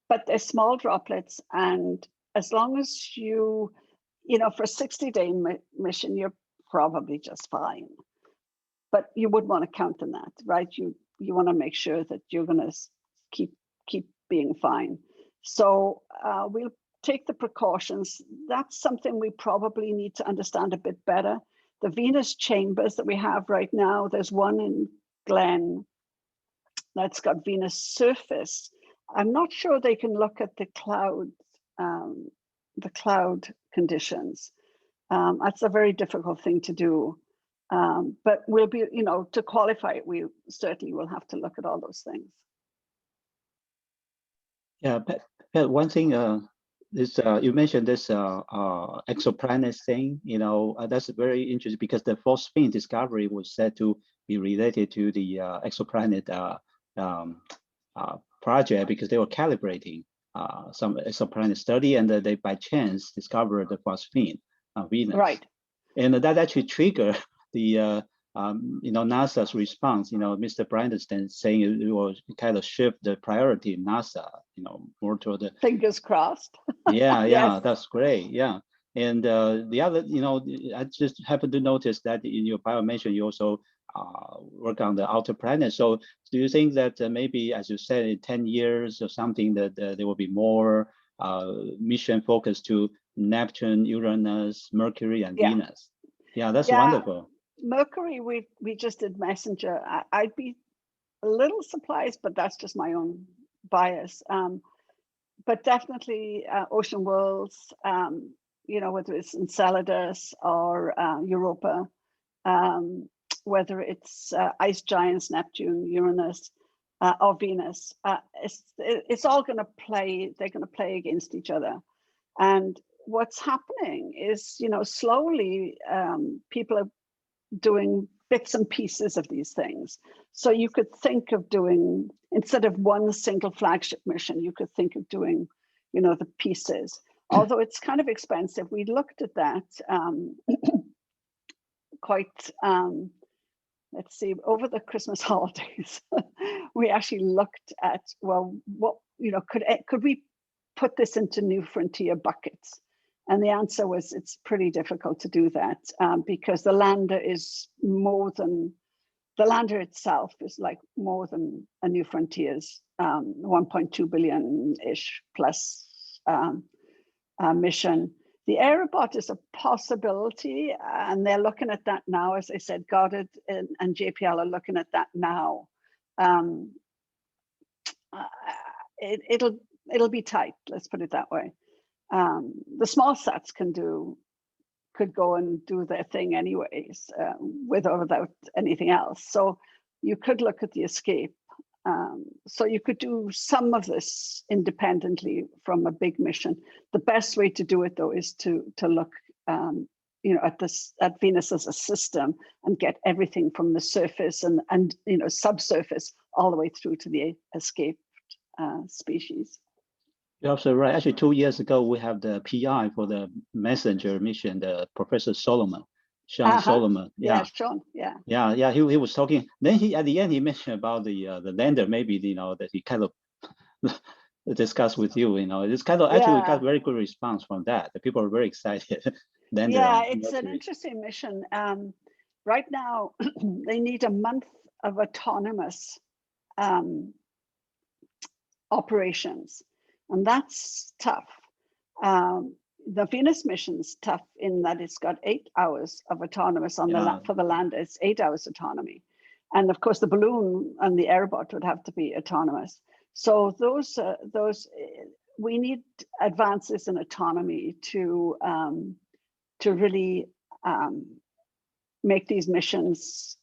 but they're small droplets. And as long as you for a 60-day mission, you're probably just fine. But you would want to count on that, right? You want to make sure that you're going to keep being fine. So we'll take the precautions. That's something we probably need to understand a bit better. The Venus chambers that we have right now, there's one in Glen that's got Venus surface. I'm not sure they can look at the cloud conditions. That's a very difficult thing to do. But we'll be, to qualify it, we certainly will have to look at all those things. Yeah, but one thing is you mentioned this exoplanet thing. That's very interesting because the false spin discovery was said to be related to the exoplanet project, because they were calibrating some exoplanet study, and they by chance discovered the false spin on Venus. Right. And that actually triggered the NASA's response. Mr. Brandenstein saying it will kind of shift the priority in NASA, more toward the fingers crossed. Yeah, Yes. That's great. Yeah. And the other, I just happened to notice that in your bio mention, you also work on the outer planet. So do you think that maybe, as you said, in 10 years or something, that there will be more mission focused to Neptune, Uranus, Mercury, and Venus? Yeah, that's wonderful. Mercury, we just did Messenger. I'd be a little surprised, but that's just my own bias. But definitely ocean worlds, whether it's Enceladus or Europa, whether it's ice giants, Neptune, Uranus, or Venus. It's all going to play. They're going to play against each other, and what's happening is, slowly people are doing bits and pieces of these things. So you could think of doing, instead of one single flagship mission, you could think of doing, the pieces. Although it's kind of expensive. We looked at that quite, let's see, over the Christmas holidays, we actually looked at, well, what, could we put this into New Frontier buckets? And the answer was, it's pretty difficult to do that because the lander is more than, the lander itself is like more than a New Frontiers 1.2 billion-ish plus mission. The Aerobot is a possibility, and they're looking at that now. As I said, Goddard and JPL are looking at that now. It'll be tight, let's put it that way. The small sats could go and do their thing anyways, with or without anything else. So you could look at the escape. So you could do some of this independently from a big mission. The best way to do it, though, is to look, at Venus as a system and get everything from the surface and subsurface all the way through to the escaped species. You're absolutely right. Actually, 2 years ago, we have the PI for the Messenger mission, the Professor Solomon, Sean Solomon. Yeah, Sean. Yeah. Yeah. He was talking. Then at the end he mentioned about the lander. Maybe that he kind of discussed with you. It's kind of actually we got very good response from that. The people are very excited. It's an interesting mission. Right now, they need a month of autonomous operations. And that's tough. The Venus mission's tough in that it's got 8 hours of autonomous on for the lander. It's 8 hours autonomy, and of course the balloon and the Aerobot would have to be autonomous. So those we need advances in autonomy to really make these missions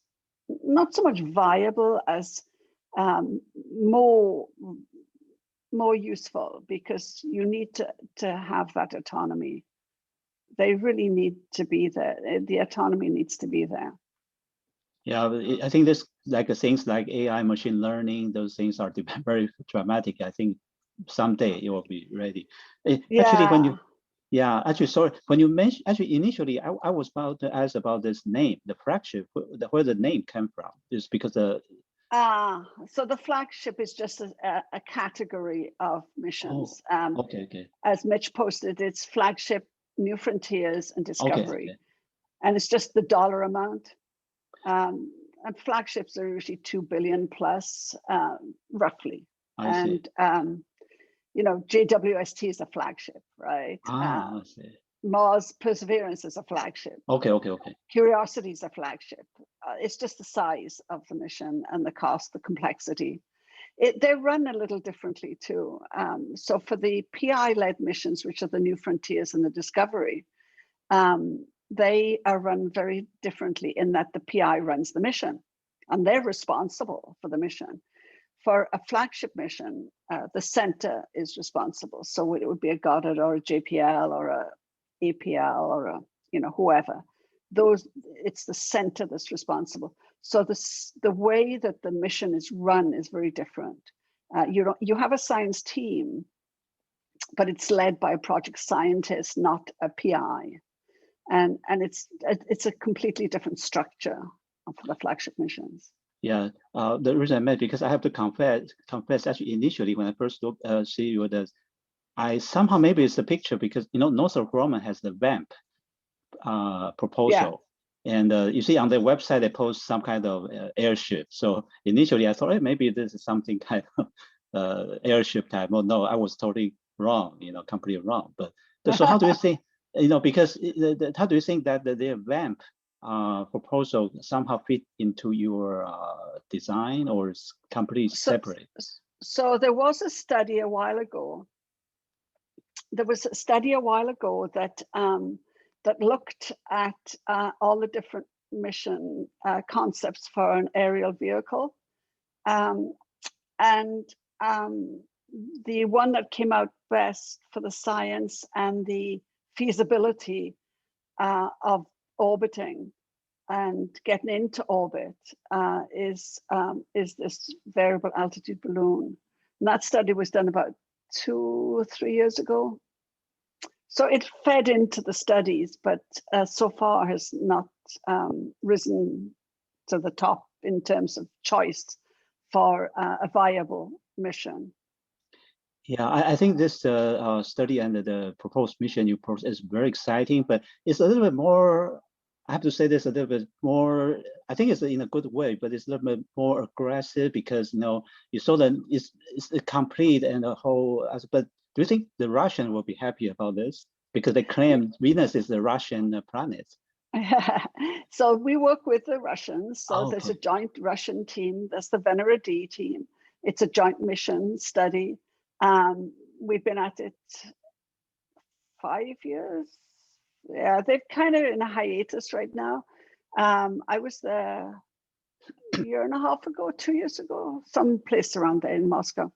not so much viable as more useful, because you need to have that autonomy. They really need to be there. The autonomy needs to be there. Yeah, I think this things like AI, machine learning, those things are very dramatic. I think someday it will be ready. Actually, sorry, when you mentioned, initially I was about to ask about this name, the flagship, where the name came from. Is because so the flagship is just a category of missions. Okay. As Mitch posted, it's flagship, New Frontiers, and Discovery. Okay. And it's just the dollar amount. And flagships are usually 2 billion plus, roughly. I see. JWST is a flagship, right? I see. Mars Perseverance is a flagship. Okay. Curiosity is a flagship. It's just the size of the mission and the cost, the complexity. They run a little differently too. So for the PI-led missions, which are the New Frontiers and the Discovery, they are run very differently in that the PI runs the mission and they're responsible for the mission. For a flagship mission, the center is responsible. So it would be a Goddard or a JPL or a APL or a whoever. It's the center that's responsible. So the way that the mission is run is very different. You have a science team, but it's led by a project scientist, not a PI, and it's a completely different structure for the flagship missions. Yeah, the reason I meant, because I have to confess actually initially when I first see you, I somehow, maybe it's a picture, because Northrop Grumman has the VAMP proposal, and you see on their website they post some kind of airship. So initially I thought, hey, maybe this is something kind of airship type. Well, no, I was totally wrong, completely wrong. But so how do you think, because how do you think that their VAMP proposal somehow fit into your design, or is completely separate? So there was a study a while ago. That that looked at all the different mission concepts for an aerial vehicle, and the one that came out best for the science and the feasibility of orbiting and getting into orbit is this variable altitude balloon. And that study was done about 2 or 3 years ago. So it fed into the studies, but so far has not risen to the top in terms of choice for a viable mission. Yeah, I think this study and the proposed mission you proposed is very exciting, but it's a little bit more, I have to say this a little bit more, I think it's in a good way, but it's a little bit more aggressive because, you know, you saw that it's complete and the whole, but do you think the Russian will be happy about this? Because they claim Venus is the Russian planet. So we work with the Russians. So Okay. there's a joint Russian team. That's the Venera D team. It's a joint mission study. We've been at it 5 years. Yeah, they've kind of in a hiatus right now. I was there a year and a half ago, 2 years ago, someplace around there in Moscow,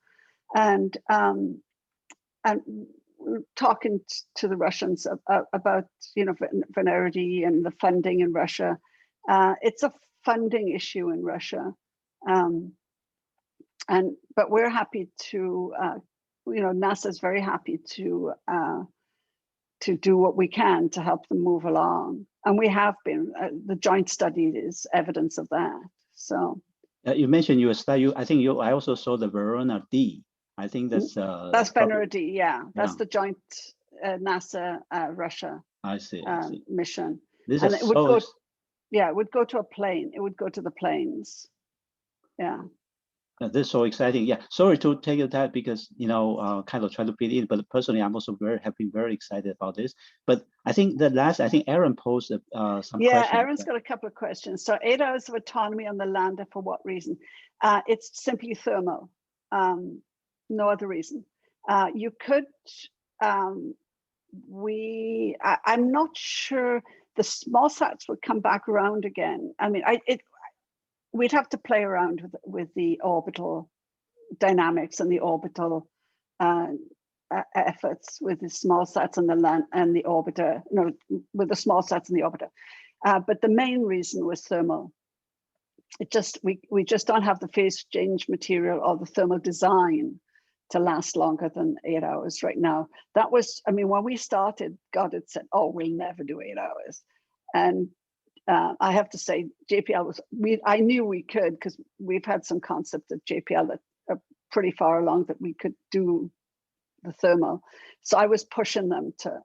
and talking to the Russians about, you know, Venera D and the funding in Russia. It's a funding issue in Russia, but we're happy to, you know, NASA is very happy to do what we can to help them move along, and we have been. The joint study is evidence of that. So you mentioned your study. I think I also saw the Verona D. I think that's Venera D. Yeah, that's the joint NASA Russia I see. mission. This and is it would go. Yeah, it would go to a plane. It would go to the planes. Yeah. This is so exciting. Yeah, sorry to take your time because, you know, kind of try to fit in, but personally, I'm also have been very excited about this. But I think I think Aaron posed some questions. Yeah, Aaron's got a couple of questions. So 8 hours of autonomy on the lander, for what reason? It's simply thermal, no other reason. You could, I'm not sure the small sats would come back around again. I mean, we'd have to play around with the orbital dynamics and the orbital efforts with the small sats and the land and the orbiter, no, with the small sats and the orbiter. But the main reason was thermal. We just don't have the phase change material or the thermal design to last longer than 8 hours right now. That was, I mean, when we started, God had said, oh, we'll never do 8 hours. And I have to say, JPL I knew we could, because we've had some concepts at JPL that are pretty far along that we could do the thermal. So I was pushing them to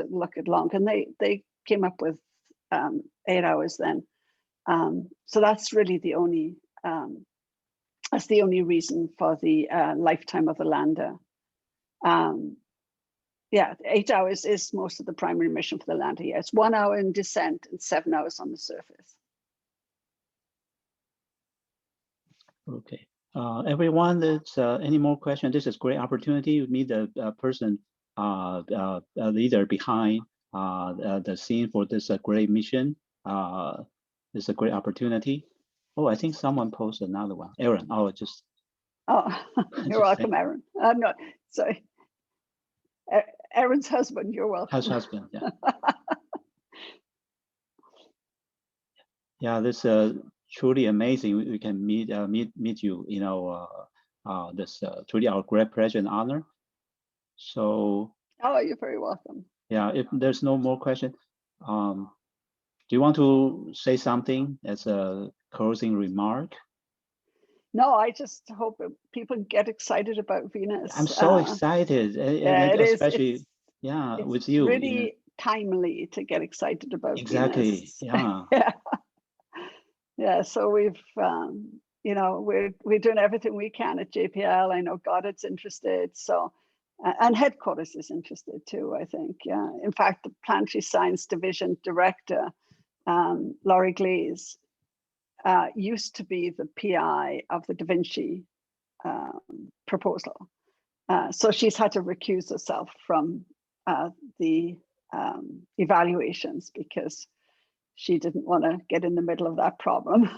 look at long, and they came up with 8 hours then. So that's really the only reason for the lifetime of the lander. Yeah, 8 hours is most of the primary mission for the lander. Yeah, it's 1 hour in descent and 7 hours on the surface. Okay, everyone, that's any more questions? This is a great opportunity. You meet the person, leader behind the scene for this great mission. It's a great opportunity. Oh, I think someone posted another one. Aaron, you're welcome, Aaron. No, sorry. Aaron's husband, you're welcome. Husband, yeah. Yeah, this truly amazing. We can meet you. You know, this truly our great pleasure and honor. So. Oh, you're very welcome. Yeah, if there's no more question, do you want to say something as a closing remark? No, I just hope people get excited about Venus. I'm so excited, yeah, especially with you. It's really timely to get excited about Venus. Yeah. Yeah. So we've, you know, we're doing everything we can at JPL. I know Goddard's interested. So, and headquarters is interested too, I think. Yeah. In fact, the Planetary Science Division Director, Laurie Glaze, used to be the PI of the Da Vinci proposal. So she's had to recuse herself from the evaluations because she didn't want to get in the middle of that problem.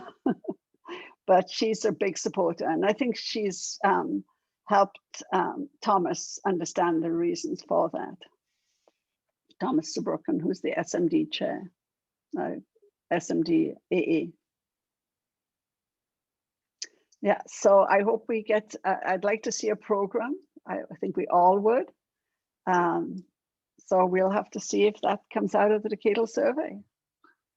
But she's a big supporter. And I think she's helped Thomas understand the reasons for that. Thomas Saarbrücken, who's the SMD chair. SMD AE. Yeah, so I hope we get, I'd like to see a program. I think we all would. So we'll have to see if that comes out of the decadal survey.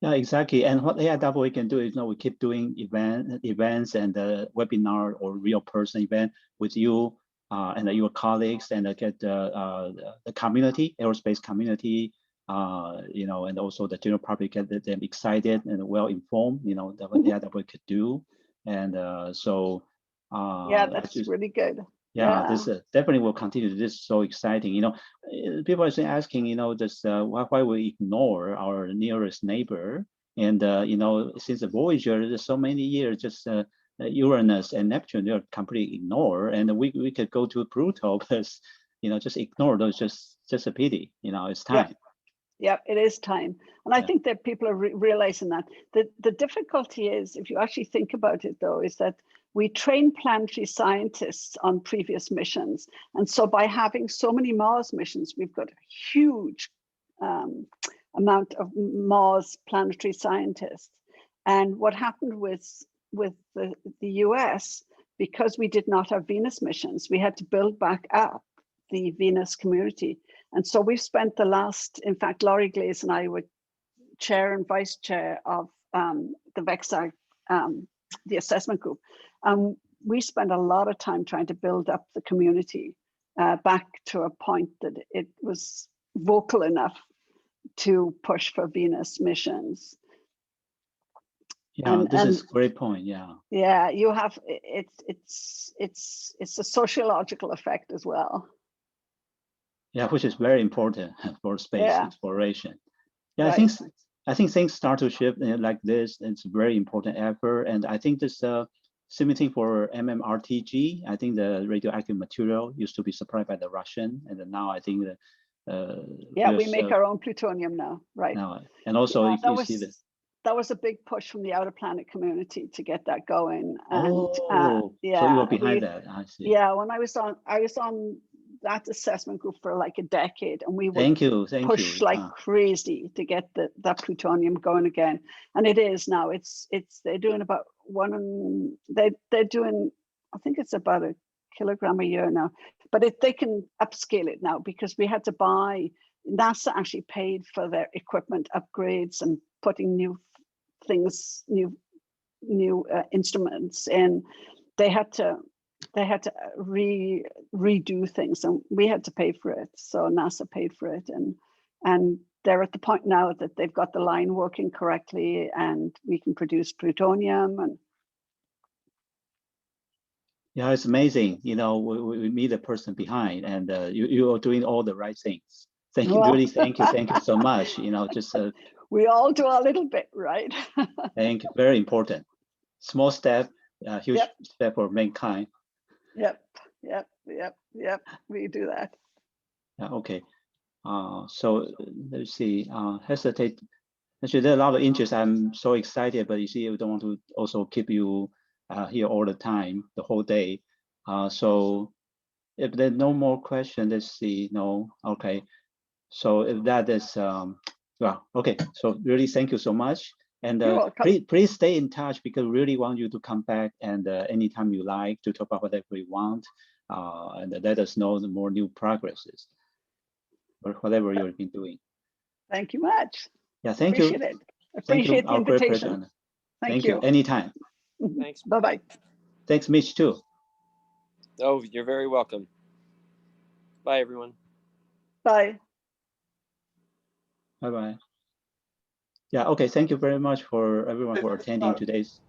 Yeah, exactly. And what AIAA can do is, we keep doing events and webinar or real person event with you and your colleagues, and get the community, aerospace community, and also the general public, get them excited and well informed, that what AIAA could do. And yeah, that's really good. Yeah, this definitely will continue. This is so exciting. People are asking, just why we ignore our nearest neighbor. And since the Voyager, there's so many years, just Uranus and Neptune, they're completely ignored. And we could go to Pluto, but just ignore those. Just a pity. It's time. Yeah, it is time. And I think that people are realizing that. The difficulty is, if you actually think about it, though, is that we train planetary scientists on previous missions. And so by having so many Mars missions, we've got a huge amount of Mars planetary scientists. And what happened with the US, because we did not have Venus missions, we had to build back up the Venus community. And so we've spent the last, in fact, Laurie Glaze and I were chair and vice chair of the VEXA, the assessment group. We spent a lot of time trying to build up the community back to a point that it was vocal enough to push for Venus missions. Yeah, this is a great point. Yeah. Yeah, you have it's a sociological effect as well. Yeah, which is very important for space exploration. Yeah, right. I think things start to shift like this. It's a very important effort, and I think this same thing for MMRTG. I think the radioactive material used to be supplied by the Russian, and now I think we make our own plutonium now, right? Now, and also you see this. That was a big push from the outer planet community to get that going. And so you were behind that. I see. Yeah, when I was on that assessment group for like a decade, and we would push like crazy to get that plutonium going again. And it is now. They're doing about they're doing, I think it's about a kilogram a year now, but they can upscale it now, because we had to buy. NASA actually paid for their equipment upgrades and putting new things, new instruments, and they had to redo things, and we had to pay for it. So NASA paid for it, and they're at the point now that they've got the line working correctly, and we can produce plutonium. And yeah, it's amazing. We meet the person behind, and you are doing all the right things. Thank you, really. Thank you so much. Just we all do our little bit, right? Thank you. Very important. Small step, huge step for mankind. Yep. We do that. Yeah. Okay. So let's see. Hesitate. Actually, there are a lot of interest. I'm so excited, but you see, we don't want to also keep you here all the time, the whole day. So if there's no more questions, let's see. No. Okay. So if that is okay. So really, thank you so much. And please stay in touch, because we really want you to come back, and anytime you like to talk about whatever you want, and let us know the more new progresses or whatever you've been doing. Thank you much. Yeah, thank you. Appreciate the invitation. Thank you. Anytime. Thanks. Bye-bye. Thanks, Mitch, too. Oh, you're very welcome. Bye, everyone. Bye. Bye-bye. Yeah, okay. Thank you very much for everyone for attending today's